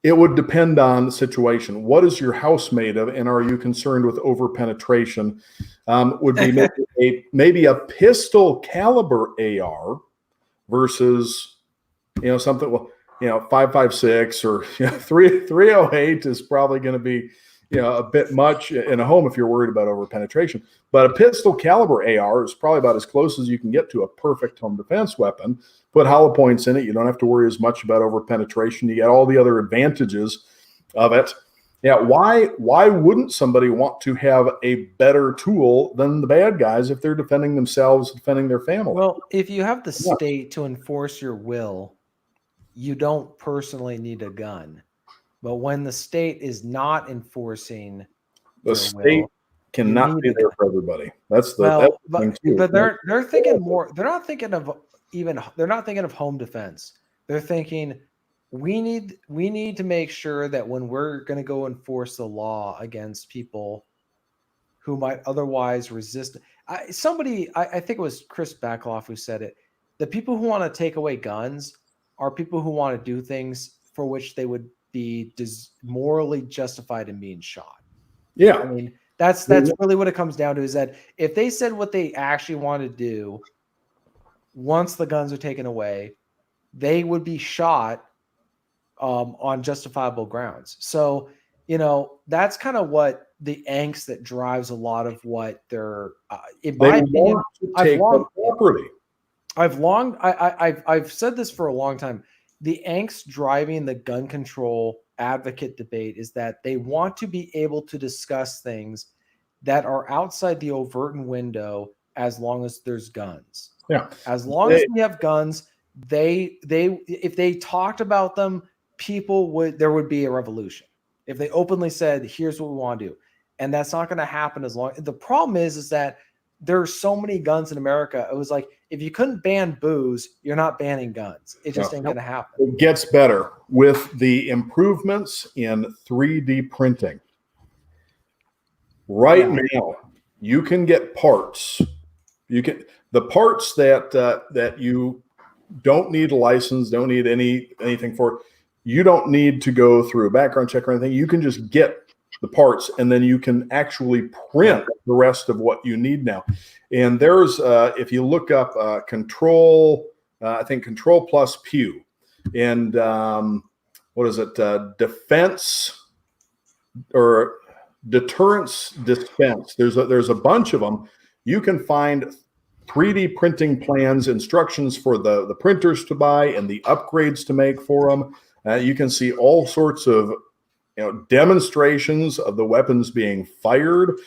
it would depend on the situation. What is your house made of, and are you concerned with over penetration? Would be maybe a pistol caliber AR versus something 5.56 or 308 is probably going to be a bit much in a home if you're worried about over penetration. But a pistol caliber AR is probably about as close as you can get to a perfect home defense weapon. Put hollow points in it. You don't have to worry as much about over penetration. You get all the other advantages of it. Yeah, why wouldn't somebody want to have a better tool than the bad guys if they're defending themselves, defending their family? Well, if you have the state to enforce your will, you don't personally need a gun. But when the state is not enforcing the state cannot be there for everybody. That's the well, thing too. but they're thinking more. They're not thinking of home defense. They're thinking we need to make sure that when we're going to go enforce the law against people who might otherwise resist. I think it was Chris Backloff who said it. The people who want to take away guns are people who want to do things for which they would be morally justified in being shot. Yeah. I mean, that's really what it comes down to, is that if they said what they actually want to do once the guns are taken away, they would be shot on justifiable grounds. So, that's kind of what the angst that drives a lot of what they're, in my opinion, I've said this for a long time. The angst driving the gun control advocate debate is that they want to be able to discuss things that are outside the overt window as long as there's guns. Yeah. As long as we have guns, if they talked about them, there would be a revolution. If they openly said, here's what we want to do. And that's not going to happen the problem is that there's so many guns in America. It was like, if you couldn't ban booze, you're not banning guns. It just ain't going to happen. It gets better with the improvements in 3D printing. Now, you can get parts. The parts that you don't need a license, don't need anything for. You don't need to go through a background check or anything. You can just get the parts, and then you can actually print the rest of what you need now. And there's, if you look up Control, I think Control Plus Pew, and what is it? Defense or Deterrence Dispense. There's a bunch of them. You can find 3D printing plans, instructions for the printers to buy and the upgrades to make for them. You can see all sorts of demonstrations of the weapons being fired,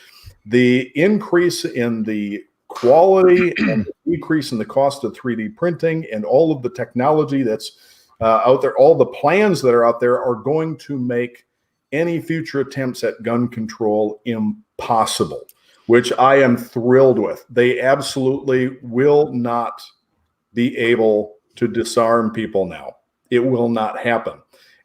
the increase in the quality and the decrease in the cost of 3D printing, and all of the technology that's out there. All the plans that are out there are going to make any future attempts at gun control impossible, which I am thrilled with. They absolutely will not be able to disarm people now. It will not happen.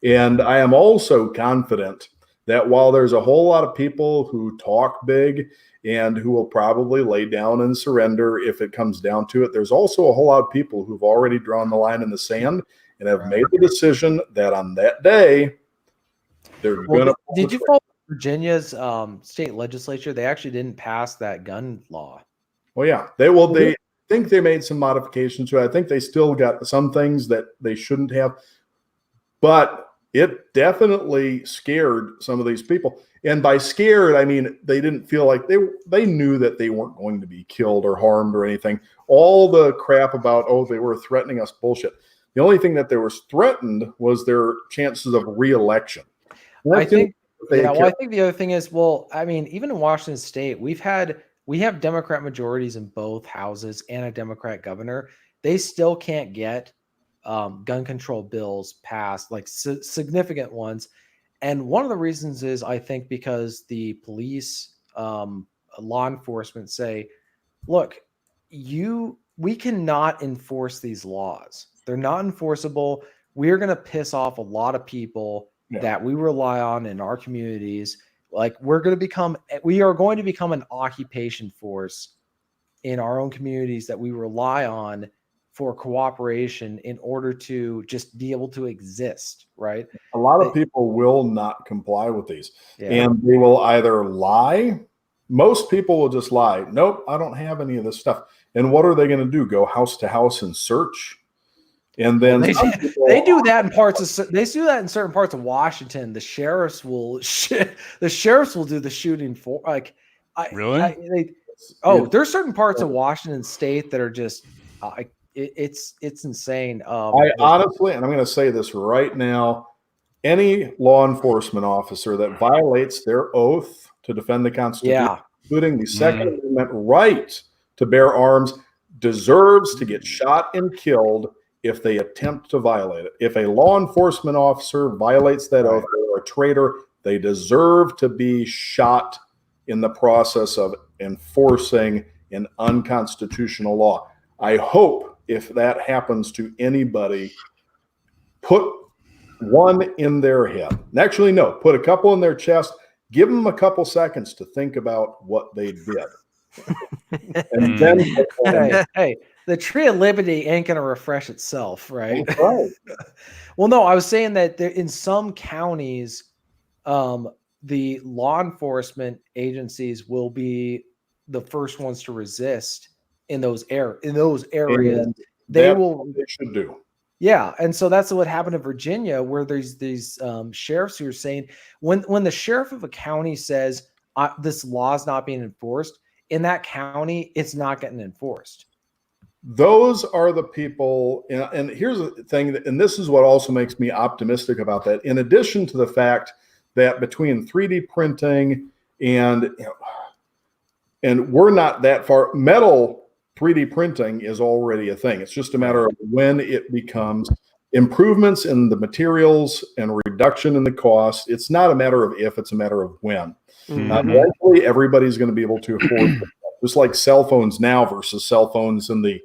And I am also confident that while there's a whole lot of people who talk big and who will probably lay down and surrender if it comes down to it, there's also a whole lot of people who've already drawn the line in the sand and have made the decision that on that day, they're going to. Did you follow Virginia's state legislature? They actually didn't pass that gun law. Well, yeah, they think they made some modifications to it. I think they still got some things that they shouldn't have, but it definitely scared some of these people. And by scared, I mean they didn't feel like they knew that they weren't going to be killed or harmed or anything. All the crap about, they were threatening us, bullshit. The only thing that they were threatened was their chances of re-election. I think the other thing is, even in Washington State, we have Democrat majorities in both houses and a Democrat governor. They still can't get gun control bills passed, like significant ones. And one of the reasons is, I think, because the police, law enforcement say, look, we cannot enforce these laws. They're not enforceable. We're going to piss off a lot of people that we rely on in our communities. Like we are going to become an occupation force in our own communities that we rely on for cooperation in order to just be able to exist, right? A lot of people will not comply with these, and they will either lie. Most people will just lie. Nope, I don't have any of this stuff. And what are they going to do? Go house to house and search? And then they do that in certain parts of Washington. The sheriffs will do the shooting for there's certain parts of Washington State that are just it's insane. I honestly, and I'm going to say this right now, any law enforcement officer that violates their oath to defend the Constitution, including the Second Amendment right to bear arms, deserves to get shot and killed if they attempt to violate it. If a law enforcement officer violates that oath, they're a traitor. They deserve to be shot in the process of enforcing an unconstitutional law. I hope if that happens to anybody, put one in their head. Actually, no, put a couple in their chest. Give them a couple seconds to think about what they did. And then hey, the Tree of Liberty ain't going to refresh itself, right? That's right. Well, no, I was saying that in some counties, the law enforcement agencies will be the first ones to resist in those areas. And They will. They should do. Yeah, and so that's what happened in Virginia, where there's these sheriffs who are saying when the sheriff of a county says this law is not being enforced in that county, it's not getting enforced. Those are the people, and here's the thing, and this is what also makes me optimistic about that. In addition to the fact that between 3D printing and we're not that far, metal 3D printing is already a thing. It's just a matter of when it becomes improvements in the materials and reduction in the cost. It's not a matter of if, it's a matter of when. Eventually, everybody's going to be able to afford it. Just like cell phones now versus cell phones in the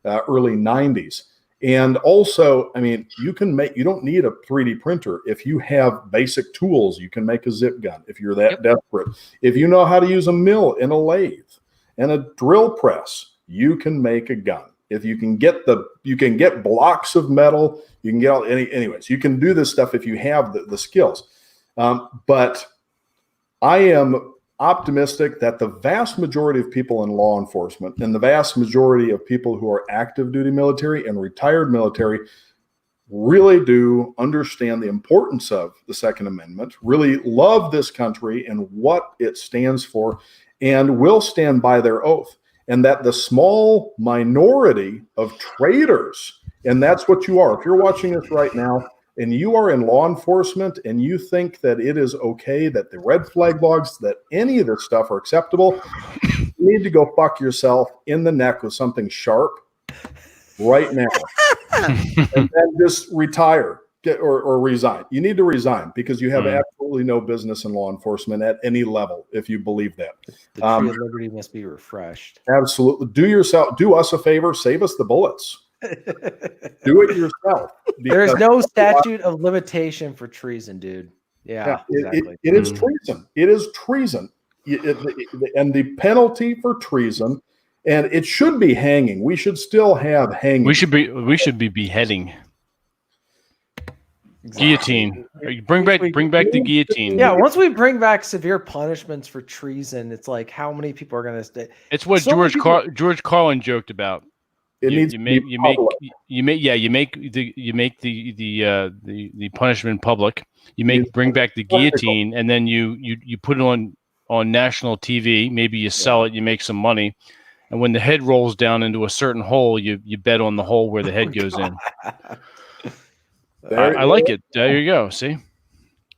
early 90s. And also, I mean, you don't need a 3D printer. If you have basic tools, you can make a zip gun if you're that desperate. If you know how to use a mill and a lathe and a drill press, you can make a gun. If you can get blocks of metal, you can get anyways, you can do this stuff if you have the skills. But I am optimistic that the vast majority of people in law enforcement and the vast majority of people who are active duty military and retired military really do understand the importance of the Second Amendment, really love this country and what it stands for, and will stand by their oath. And that the small minority of traitors, and that's what you are. If you're watching this right now and you are in law enforcement and you think that it is okay, that the red flag logs, that any of this stuff are acceptable, you need to go fuck yourself in the neck with something sharp right now. And then just retire or resign. You need to resign because you have absolutely no business in law enforcement at any level if you believe that. The Tree of Liberty must be refreshed. Absolutely. Do us a favor, save us the bullets. Do it yourself. There's no statute of limitation for treason, dude. Yeah, exactly. It is treason. It is treason. And the penalty for treason, and it should be hanging. We should still have hanging. We should be beheading. Guillotine. Bring back the guillotine. Yeah, once we bring back severe punishments for treason, it's like how many people are going to stay? It's what George Carlin joked about. You make the punishment public. Bring back the guillotine, and then you put it on national TV. Maybe you sell it, you make some money, and when the head rolls down into a certain hole, you bet on the hole where the head goes in. I like it. There you go. See,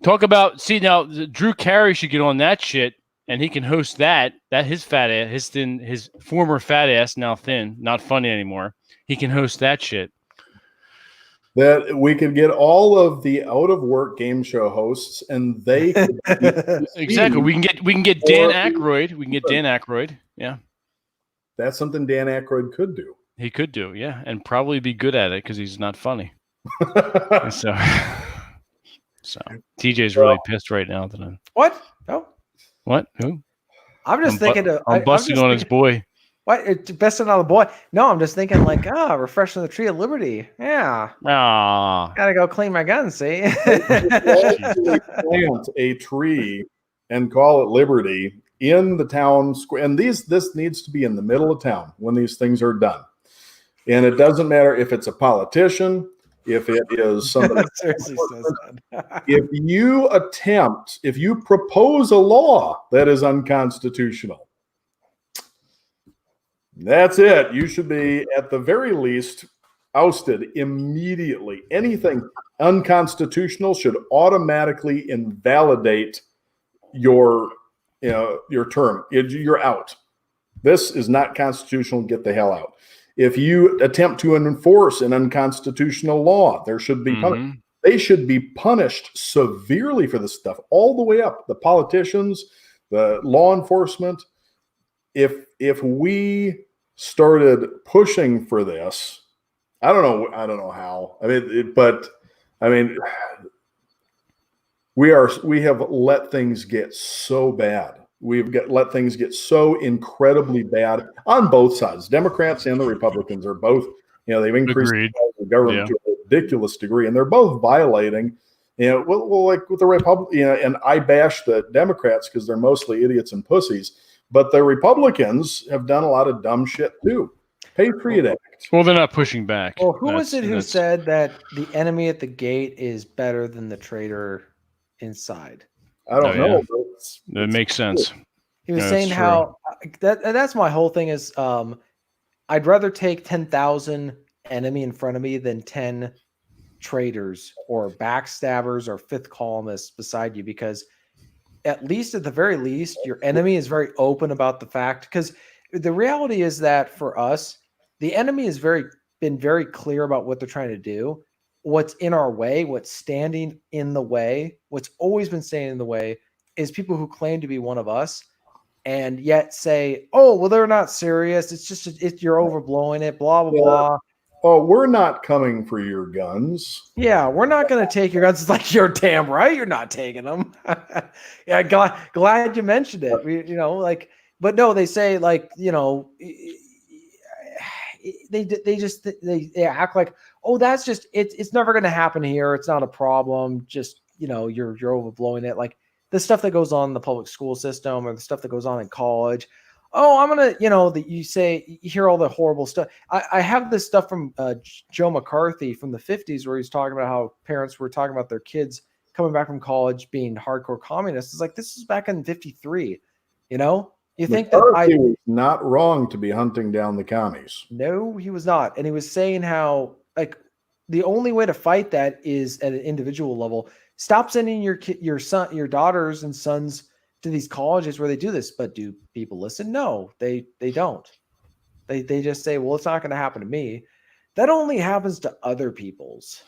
now Drew Carey should get on that shit, and he can host that. His fat ass, his former fat ass, now thin, not funny anymore. He can host that shit. That we could get all of the out of work game show hosts, and they could exactly. We can get Dan Aykroyd. We can get Dan Aykroyd. Yeah, that's something Dan Aykroyd could do. He could do, yeah, and probably be good at it because he's not funny. so TJ's really pissed right now. What? No. What? Who? I'm just thinking. I'm busting on his boy. What? Besting on the boy? No, I'm just thinking like, refreshing the Tree of Liberty. Yeah. Gotta go clean my gun. See. Plant a tree and call it Liberty in the town square, and this needs to be in the middle of town when these things are done. And it doesn't matter if it's a politician. If it is somebody, if you propose a law that is unconstitutional, that's it. You should be, at the very least, ousted immediately. Anything unconstitutional should automatically invalidate your term. You're out. This is not constitutional. Get the hell out. If you attempt to enforce an unconstitutional law, there should be punishment. They should be punished severely for this stuff, all the way up. The politicians, The law enforcement, if we started pushing for this, I don't know how. I mean, we have let things get so bad. Let things get so incredibly bad on both sides. Democrats and the Republicans are both, they've increased the government to a ridiculous degree, and they're both violating, well, like with the Republic, and I bash the Democrats because they're mostly idiots and pussies, but the Republicans have done a lot of dumb shit too. Patriot Act. Well, they're not pushing back. Well, who was it who said that the enemy at the gate is better than the traitor inside? I don't know. Yeah. It makes sense. He was saying how that's my whole thing is I'd rather take 10,000 enemy in front of me than 10 traitors or backstabbers or fifth columnists beside you, because at the very least, your enemy is very open about the fact, because the reality is that for us, the enemy has been very clear about what they're trying to do, what's in our way, what's standing in the way, what's always been standing in the way is people who claim to be one of us and yet say, oh, well, they're not serious. It's just, you're overblowing it, blah, blah, blah. Oh, we're not coming for your guns. Yeah, we're not going to take your guns. It's like, you're damn right you're not taking them. Yeah, glad you mentioned it. But no, they say they act like, oh, that's just it's never going to happen here. It's not a problem. Just you're overblowing it. Like the stuff that goes on in the public school system or the stuff that goes on in college. Oh, I'm gonna you hear all the horrible stuff. I have this stuff from Joe McCarthy from the 50s where he's talking about how parents were talking about their kids coming back from college being hardcore communists. It's like, this is back in 53. You think that he was not wrong to be hunting down the commies. No, he was not. And he was saying how the only way to fight that is at an individual level. Stop sending your daughters and sons to these colleges where they do this. But do people listen? No, they don't. They just say, well, it's not going to happen to me. That only happens to other people's.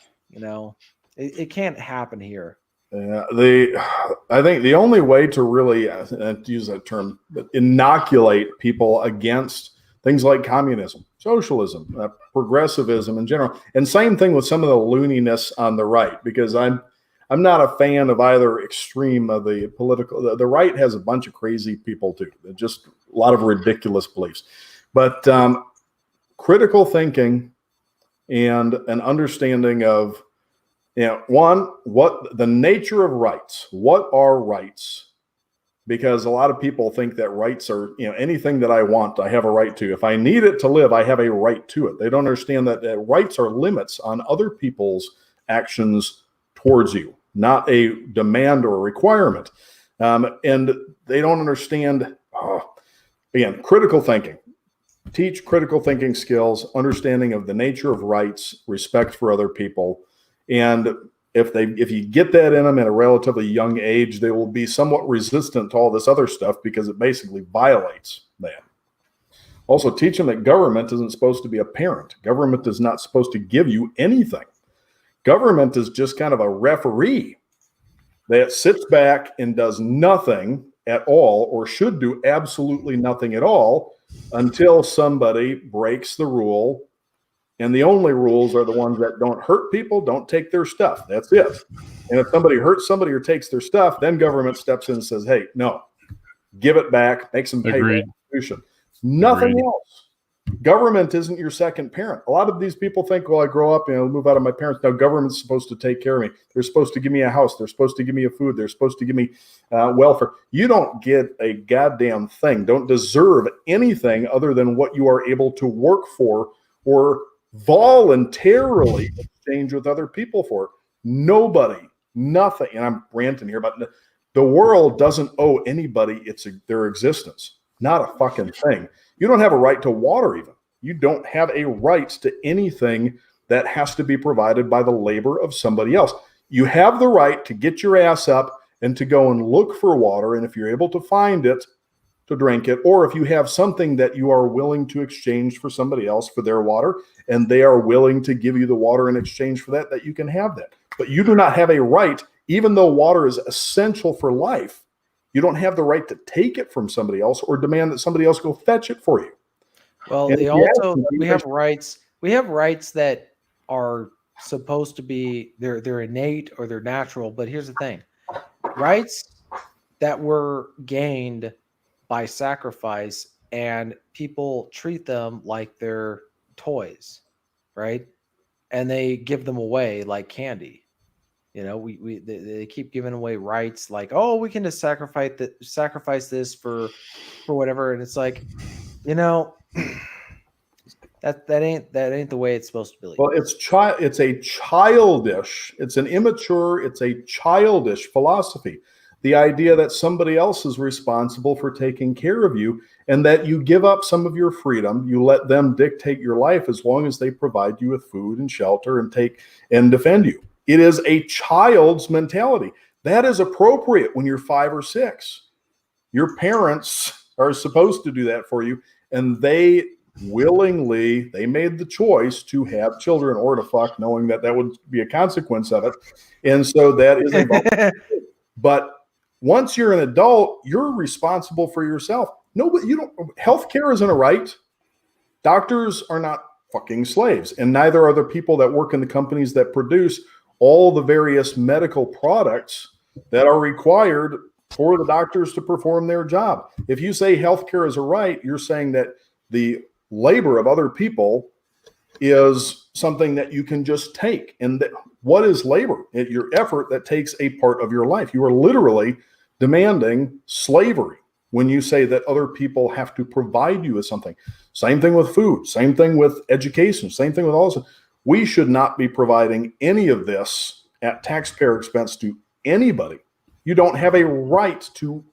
It can't happen here. I think the only way to really use that term, inoculate people against things like communism, socialism, progressivism in general, and same thing with some of the looniness on the right, because I'm not a fan of either extreme of the political. The right has a bunch of crazy people too, just a lot of ridiculous beliefs, but critical thinking and an understanding of what the nature of rights, what are rights? Because a lot of people think that rights are, anything that I want, I have a right to. If I need it to live, I have a right to it. They don't understand that rights are limits on other people's actions towards you, not a demand or a requirement. And they don't understand, again, critical thinking. Teach critical thinking skills, understanding of the nature of rights, respect for other people. And if you get that in them at a relatively young age, they will be somewhat resistant to all this other stuff because it basically violates that. Also, teach them that government isn't supposed to be a parent. Government is not supposed to give you anything. Government is just kind of a referee that sits back and does nothing at all, or should do absolutely nothing at all until somebody breaks the rule. And the only rules are the ones that don't hurt people, don't take their stuff. That's it. And if somebody hurts somebody or takes their stuff, then government steps in and says, hey, no, give it back, make some pay restitution. Nothing else. Government isn't your second parent. A lot of these people think, well, I grow up, move out of my parents. No, government's supposed to take care of me. They're supposed to give me a house. They're supposed to give me a food. They're supposed to give me welfare. You don't get a goddamn thing. Don't deserve anything other than what you are able to work for or voluntarily exchange with other people for. Nobody, nothing, and I'm ranting here, but the world doesn't owe anybody their existence. Not a fucking thing. You don't have a right to water even. You don't have a right to anything that has to be provided by the labor of somebody else. You have the right to get your ass up and to go and look for water, and if you're able to find it, to drink it, or if you have something that you are willing to exchange for somebody else for their water, and they are willing to give you the water in exchange for that you can have that. But you do not have a right, even though water is essential for life, You don't have the right to take it from somebody else or demand that somebody else go fetch it for you. Well, And they if also you we have rights. We have rights that are supposed to be they're innate or they're natural. But here's the thing: rights that were gained by sacrifice, and people treat them like they're toys, right? And they give them away like candy. You know, they keep giving away rights like, oh, we can just sacrifice this for whatever, and it's like, you know, that ain't the way it's supposed to be. Well, it's a childish, it's an immature, it's a childish philosophy. The idea that somebody else is responsible for taking care of you and that you give up some of your freedom, you let them dictate your life as long as they provide you with food and shelter and defend you. It is a child's mentality. That is appropriate when you're 5 or 6. Your parents are supposed to do that for you, and they made the choice to have children or to fuck, knowing that would be a consequence of it. And so that is a but once you're an adult, you're responsible for yourself. Healthcare isn't a right. Doctors are not fucking slaves, and neither are the people that work in the companies that produce all the various medical products that are required for the doctors to perform their job. If you say healthcare is a right, you're saying that the labor of other people is something that you can just take. And what is labor? Your effort that takes a part of your life. You are literally demanding slavery when you say that other people have to provide you with something. Same thing with food, same thing with education, same thing with all this. We should not be providing any of this at taxpayer expense to anybody. You don't have a right to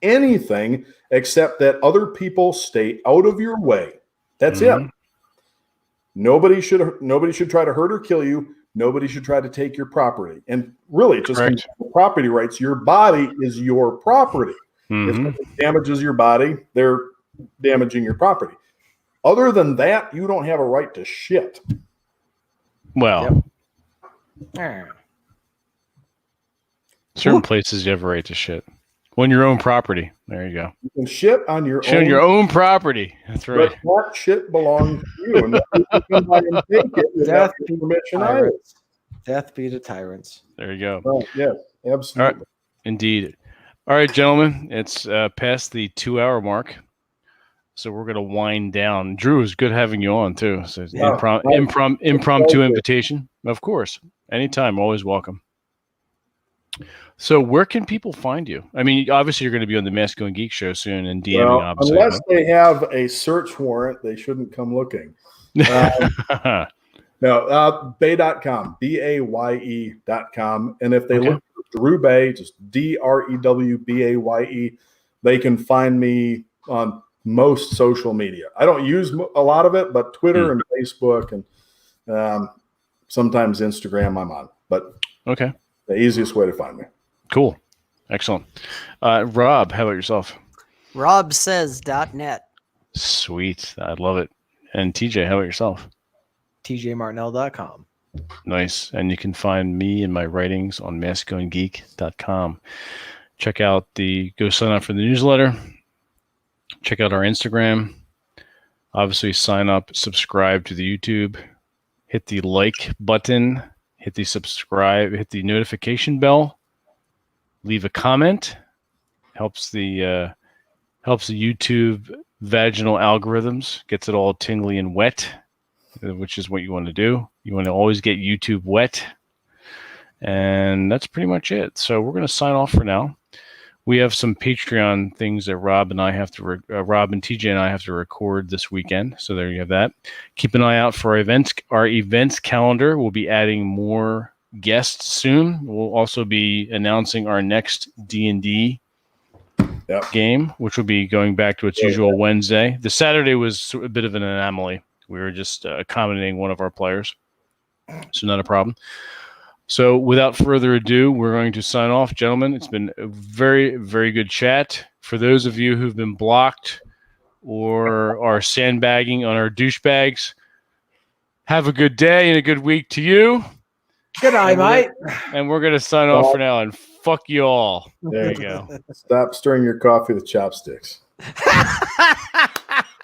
anything except that other people stay out of your way. That's it. Nobody should try to hurt or kill you. Nobody should try to take your property. And really, just property rights. Your body is your property. If something damages your body, they're damaging your property. Other than that, you don't have a right to shit. Well, certain places you have a right to shit. On your own property. There you go. You can shit on your own. On your own property. That's right. But that shit belongs to you. And you can come by and take it without your permission either. Death be to tyrants. There you go. Right, yes, absolutely. All right. Indeed. All right, gentlemen. It's past the 2-hour mark. So we're going to wind down. Drew, it's good having you on, too. So impromptu invitation. Of course. Anytime. Always welcome. So where can people find you? I mean, obviously you're going to be on the Masculine Geek Show soon and DMing, obviously. Unless they have a search warrant, they shouldn't come looking. No, bay.com, BAYE.com. And if they look for Drew Bay, just DREWBAYE, they can find me on most social media. I don't use a lot of it, but Twitter and Facebook and sometimes Instagram I'm on. But the easiest way to find me. Cool. Excellent. Rob, how about yourself? RobSays.net. Sweet. I love it. And TJ, how about yourself? TJMartinell.com. Nice. And you can find me and my writings on masculinegeek.com. Go sign up for the newsletter. Check out our Instagram. Obviously, sign up, subscribe to the YouTube. Hit the like button. Hit the subscribe. Hit the notification bell. Leave a comment. Helps the YouTube vaginal algorithms. Gets it all tingly and wet, which is what you want to do. You want to always get YouTube wet. And that's pretty much it. So we're going to sign off for now. We have some Patreon things that Rob and TJ and I have to record this weekend. So there you have that. Keep an eye out for our events calendar. We'll be adding more guests soon. We'll also be announcing our next D&D game, which will be going back to its usual Wednesday. The Saturday was a bit of an anomaly. We were just accommodating one of our players. So not a problem. So without further ado, we're going to sign off, gentlemen. It's been a very, very good chat. For those of you who've been blocked or are sandbagging on our douchebags, have a good day and a good week to you. Good night, mate. And we're going to sign off for now. And fuck you all. There you go. Stop stirring your coffee with chopsticks.